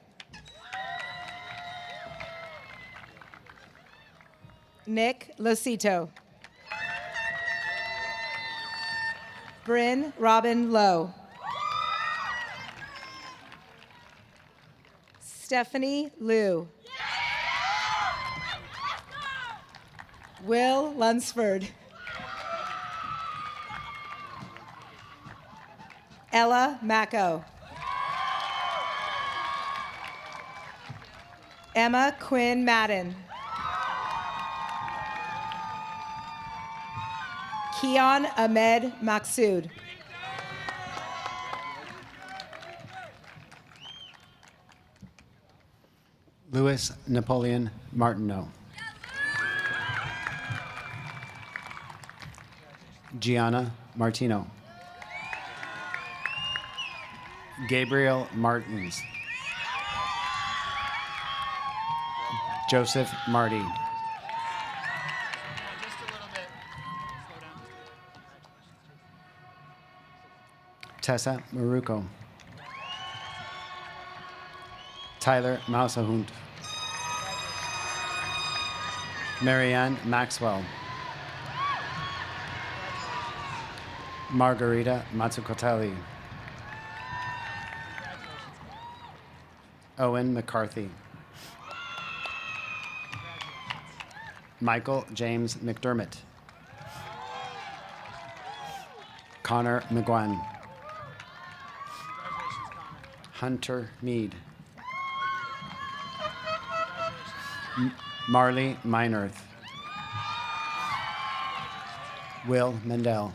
Nick Losito. Bryn Robin Lowe. Stephanie Liu. Will Lunsford. Ella Macco. Emma Quinn Madden. Keon Ahmed Maksud. Louis Napoleon Martineau. Gianna Martino. Gabriel Martins. Joseph Marty. Tessa Maruco. Tyler Mausahund. Marianne Maxwell. Margarita Mazzucatelli. Owen McCarthy. Michael James McDermott. Connor McGuan. Hunter Mead. Marley Minerth. Will Mendel.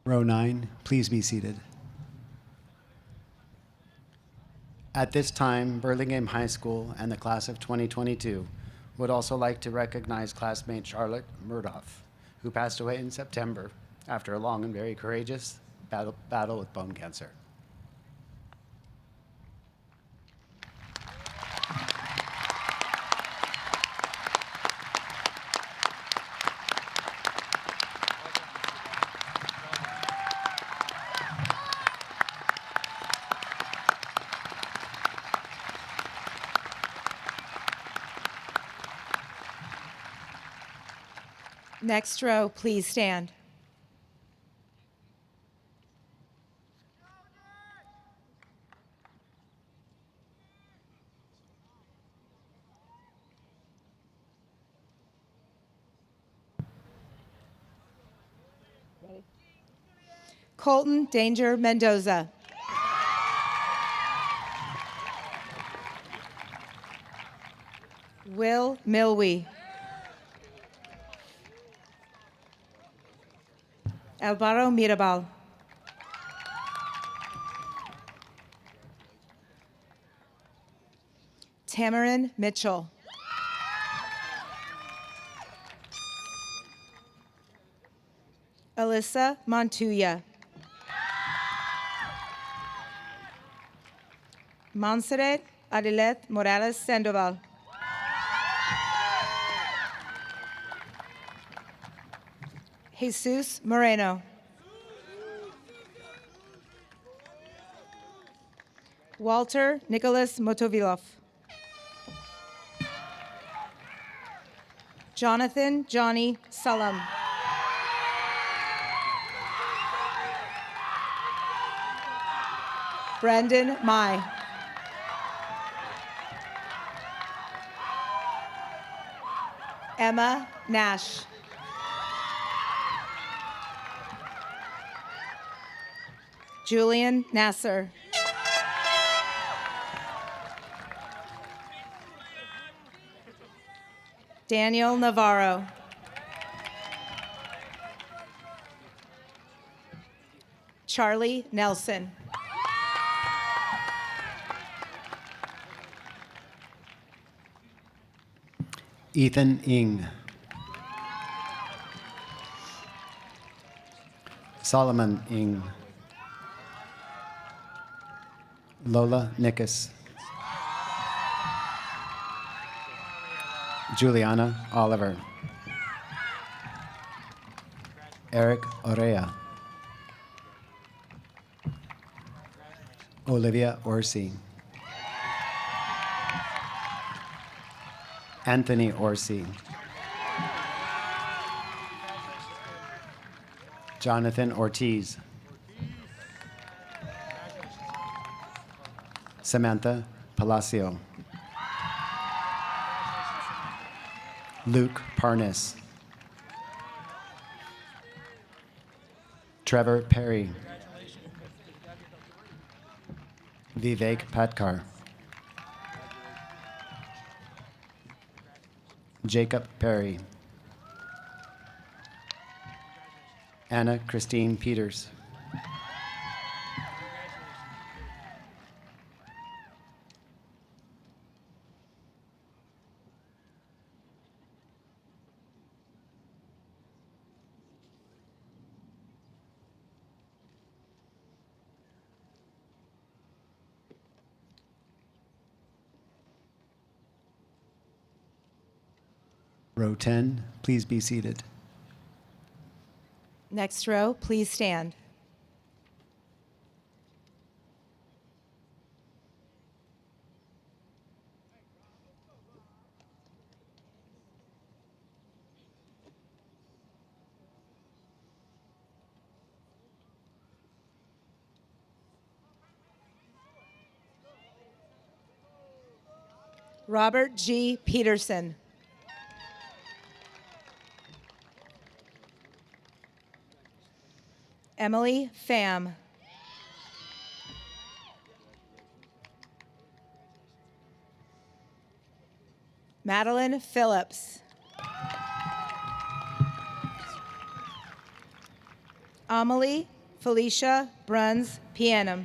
Row 9, please be seated. At this time, Burlingame High School and the class of 2022 would also like to recognize classmate Charlotte Murdoff, who passed away in September after a long and very courageous battle with bone cancer. Next row, please stand. Colton Danger Mendoza. Will Milwee. Alvaro Mirabal. Tamarin Mitchell. Alyssa Montuya. Montserrat Adilet Morales Sandoval. Jesus Moreno. Walter Nicholas Motovilov. Jonathan Johnny Salam. Brandon Mai. Emma Nash. Julian Nasser. Daniel Navarro. Charlie Nelson. Ethan Ng. Solomon Ng. Lola Nickus. Juliana Oliver. Eric Orea. Olivia Orsi. Anthony Orsi. Jonathan Ortiz. Samantha Palacio. Luke Parnas. Trevor Perry. Vivek Patkar. Jacob Perry. Anna Christine Peters. Row 10, please be seated. Next row, please stand. Robert G. Peterson. Emily Pham. Madeline Phillips. Amelie Felicia Bruns Pianum.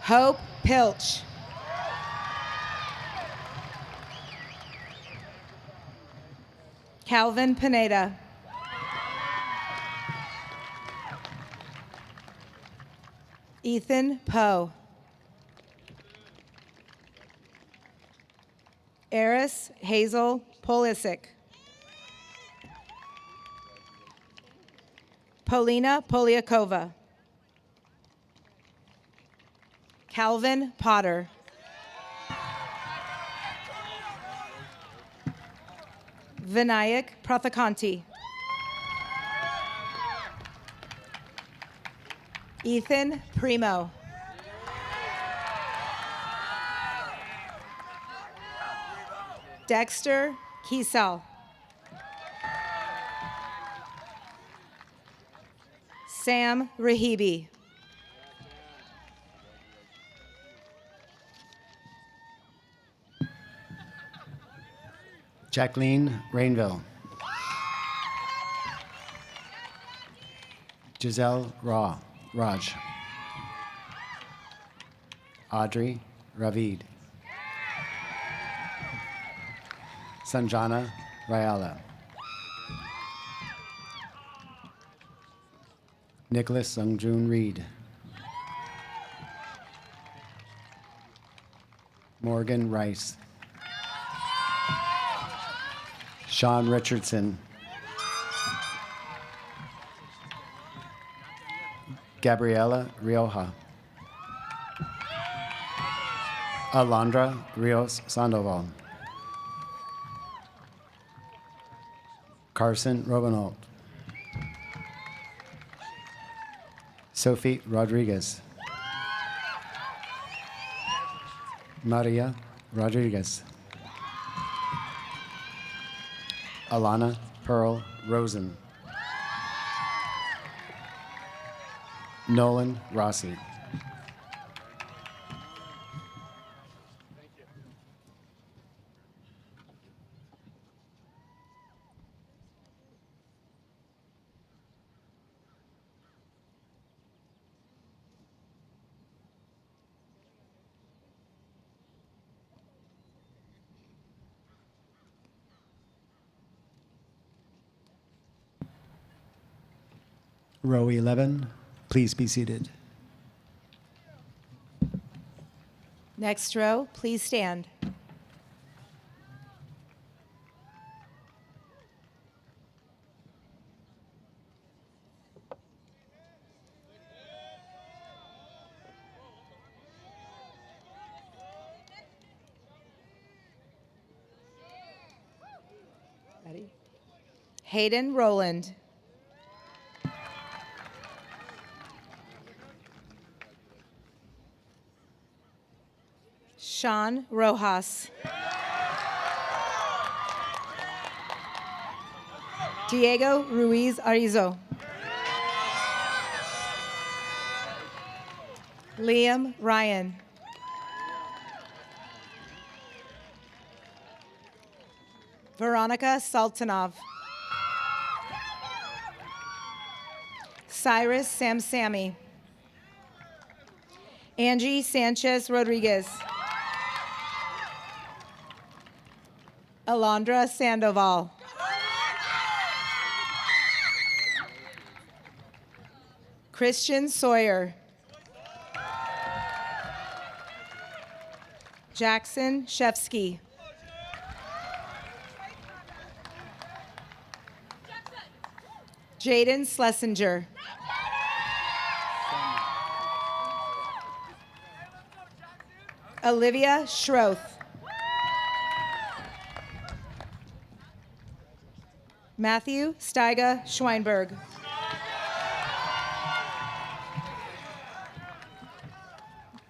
Hope Pilch. Calvin Pineda. Ethan Poe. Eris Hazel Polisic. Polina Poliakova. Calvin Potter. Vinayak Prathakanti. Ethan Primo. Dexter Kiesel. Sam Rahibi. Jacqueline Rainville. Giselle Raj. Audrey Ravid. Sanjana Rayala. Nicholas Sungjun Reed. Morgan Rice. Sean Richardson. Gabriela Rioja. Alondra Rios Sandoval. Carson Robinault. Sophie Rodriguez. Maria Rodriguez. Alana Pearl Rosen. Nolan Rossi. Row 11, please be seated. Next row, please stand. Ready? Hayden Rowland. Sean Rojas. Diego Ruiz Arizo. Liam Ryan. Veronica Sultanov. Cyrus Samsami. Angie Sanchez Rodriguez. Alondra Sandoval. Christian Sawyer. Jackson Shefsky. Jaden Schlesinger. Olivia Schroth. Matthew Steiga Schweinberg.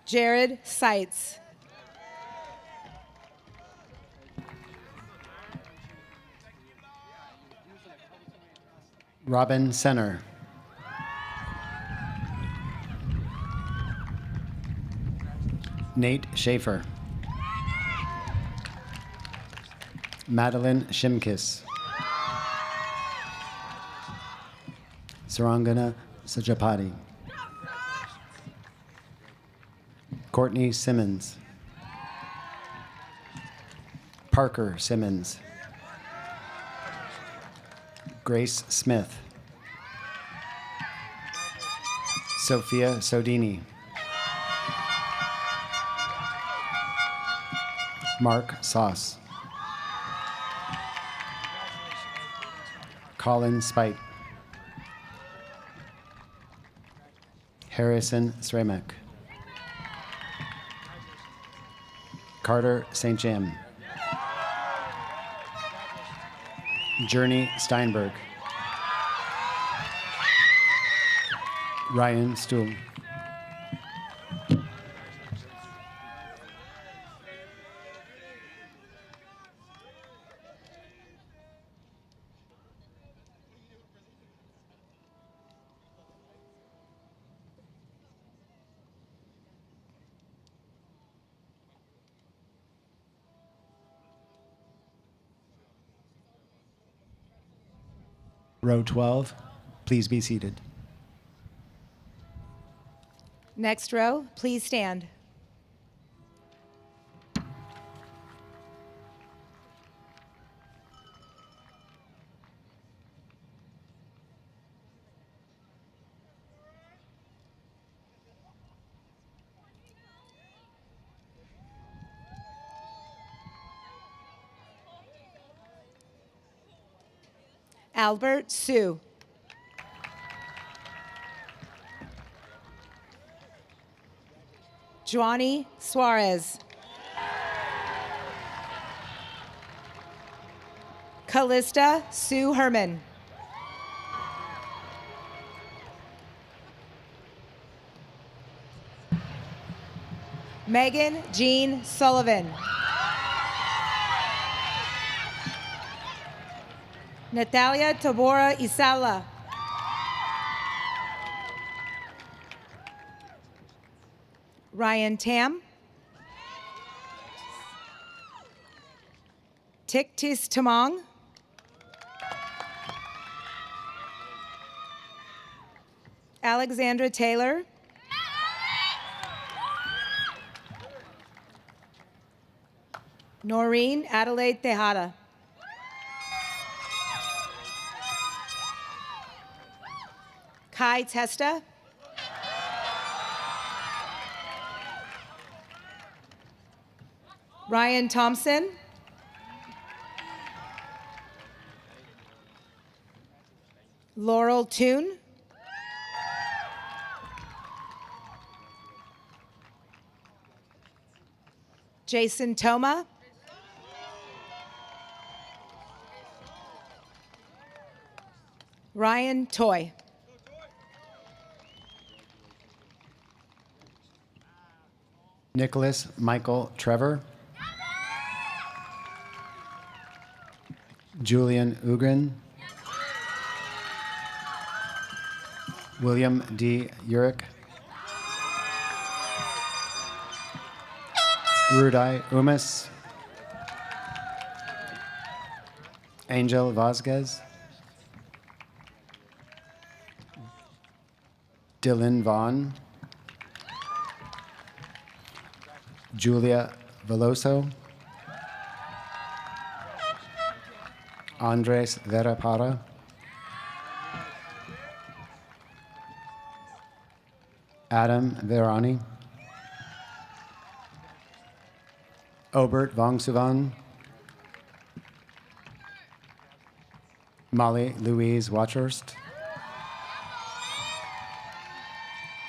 Jared Seitz. Robin Senner. Nate Schaefer. Madeline Shimkis. Sarangana Sajapati. Courtney Simmons. Parker Simmons. Grace Smith. Sophia Sodini. Mark Sauce. Colin Spite. Harrison Sremek. Carter St. Jim. Journey Steinberg. Ryan Stuhl. Row 12, please be seated. Next row, please stand. Albert Sue. Juani Suarez. Callista Sue Herman. Megan Jean Sullivan. Natalia Tabora Isala. Ryan Tam. Tiktis Tamang. Alexandra Taylor. Noreen Adelaide Tejada. Kai Testa. Ryan Thompson. Laurel Toon. Jason Toma. Ryan Toy. Nicholas Michael Trevor. Julian Ugrin. William D. Urick. Rudai Umas. Angel Vasquez. Dylan Vaughn. Julia Veloso. Andres Verapara. Adam Verani. Obert Vongsuvan. Molly Louise Watchhurst.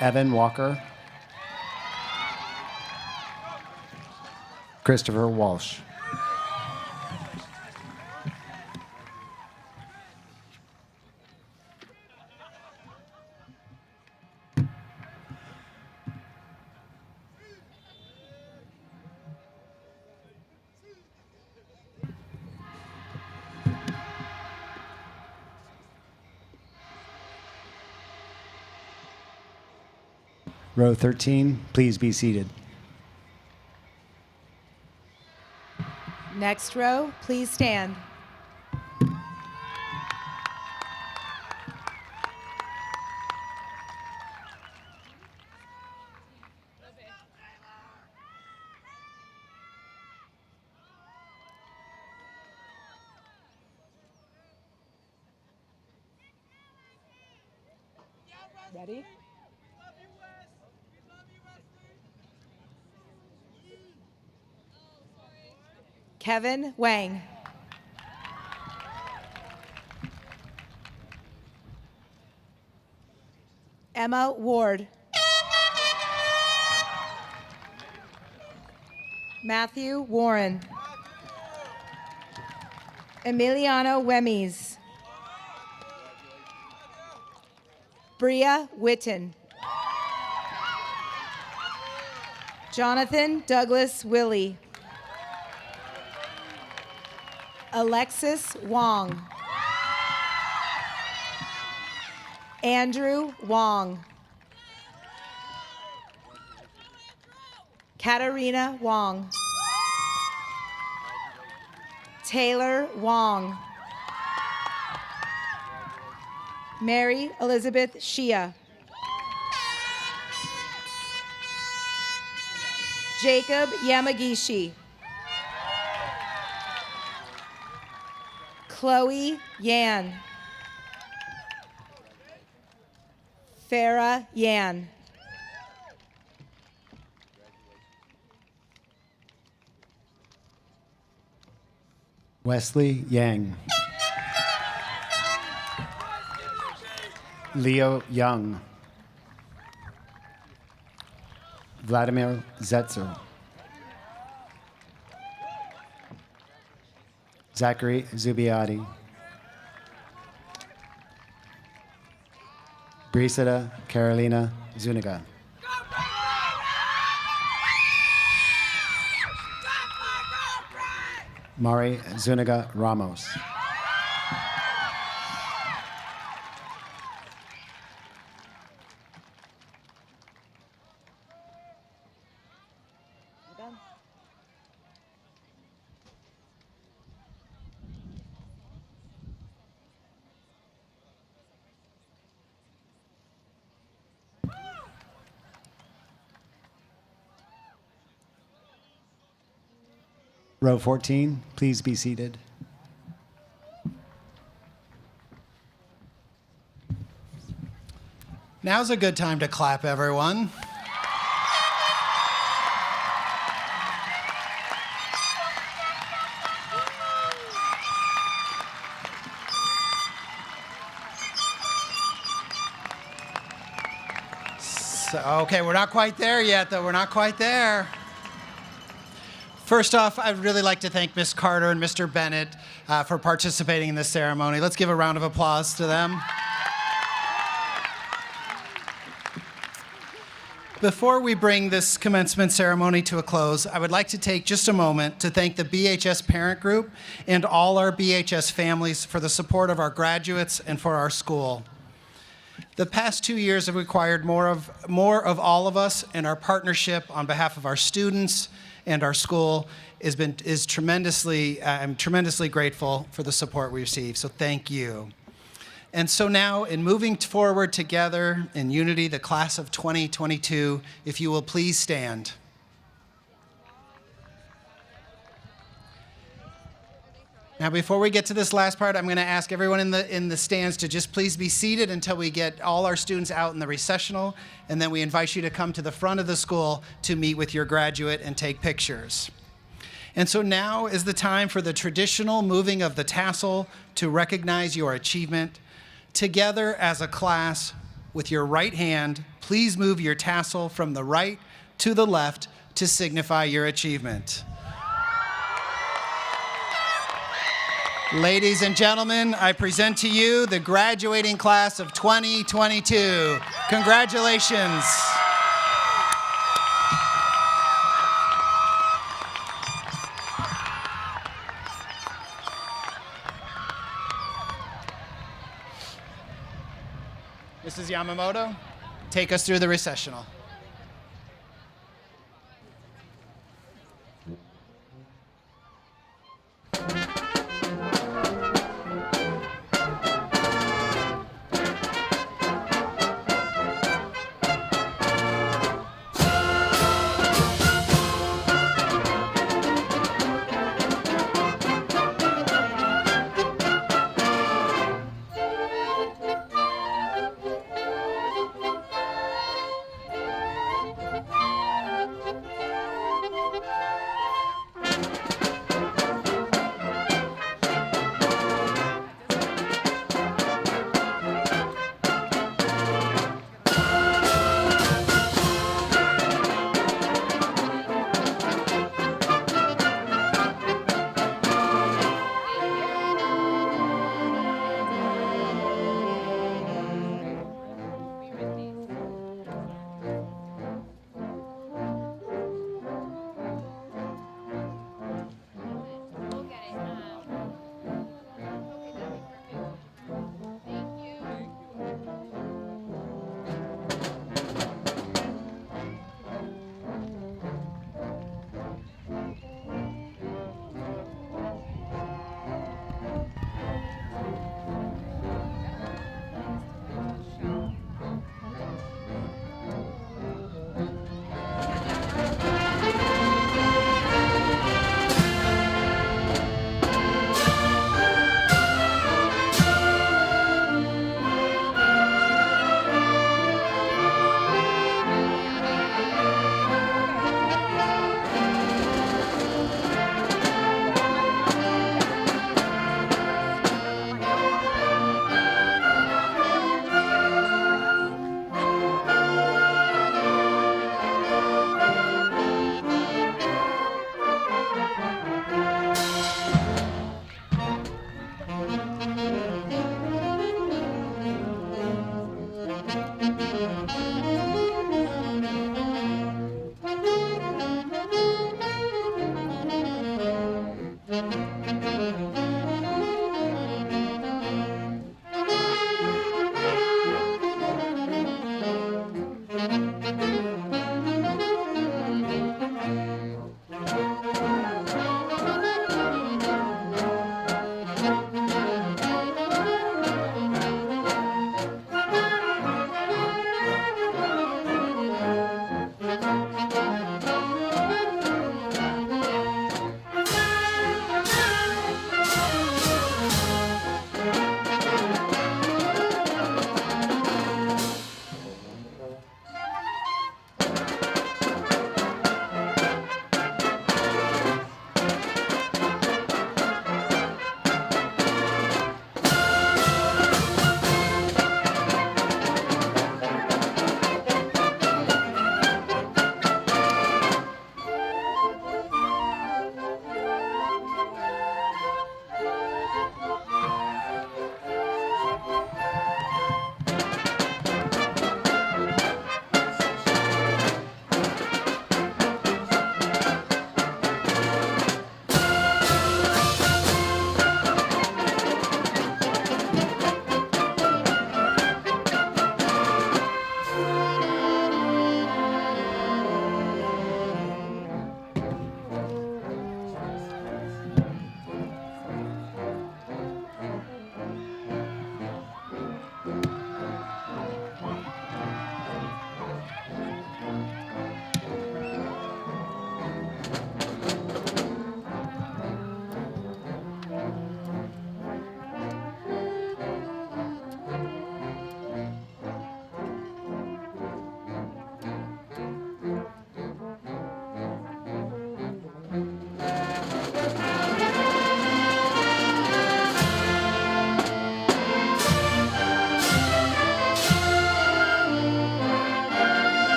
Evan Walker. Christopher Walsh. Row 13, please be seated. Next row, please stand. Ready? Kevin Wang. Emma Ward. Matthew Warren. Emiliano Wemmies. Bria Witten. Jonathan Douglas Willie. Alexis Wong. Andrew Wong. Katarina Wong. Taylor Wong. Mary Elizabeth Shia. Jacob Yamagishi. Chloe Yan. Farah Yan. Wesley Yang. Leo Young. Vladimir Zetzer. Zachary Zubiati. Brisida Carolina Zuniga. Mari Zuniga Ramos. Row 14, please be seated. Now's a good time to clap, everyone. Okay, we're not quite there yet, though. We're not quite there. First off, I'd really like to thank Ms. Carter and Mr. Bennett for participating in this ceremony. Let's give a round of applause to them. Before we bring this commencement ceremony to a close, I would like to take just a moment to thank the BHS Parent Group and all our BHS families for the support of our graduates and for our school. The past 2 years have required more of all of us, and our partnership on behalf of our students and our school is tremendously, I'm tremendously grateful for the support we receive, so thank you. And so now, in moving forward together in unity, the class of 2022, if you will please stand. Now, before we get to this last part, I'm going to ask everyone in the stands to just please be seated until we get all our students out in the recessional, and then we invite you to come to the front of the school to meet with your graduate and take pictures. And so now is the time for the traditional moving of the tassel to recognize your achievement. Together as a class, with your right hand, please move your tassel from the right to the left to signify your achievement. Ladies and gentlemen, I present to you the graduating class of 2022. Congratulations. Mrs. Yamamoto, take us through the recessional.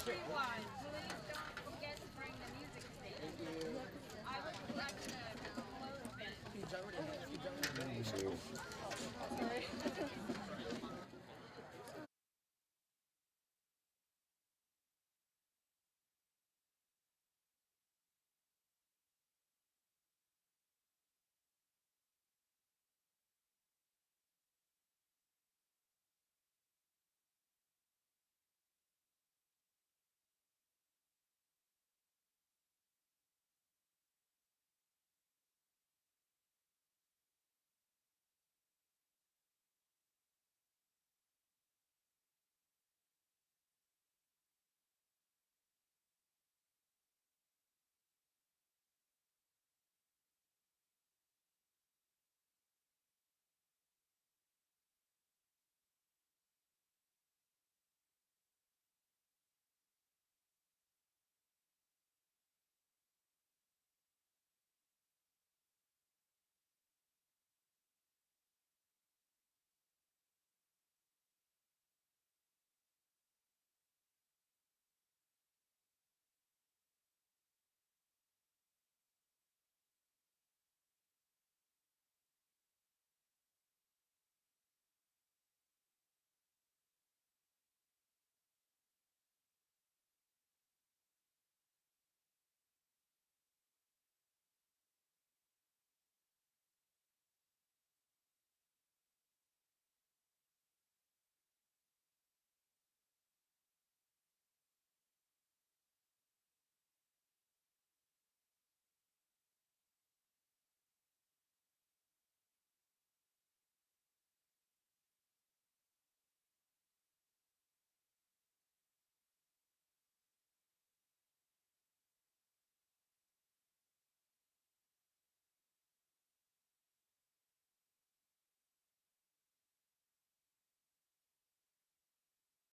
Everyone.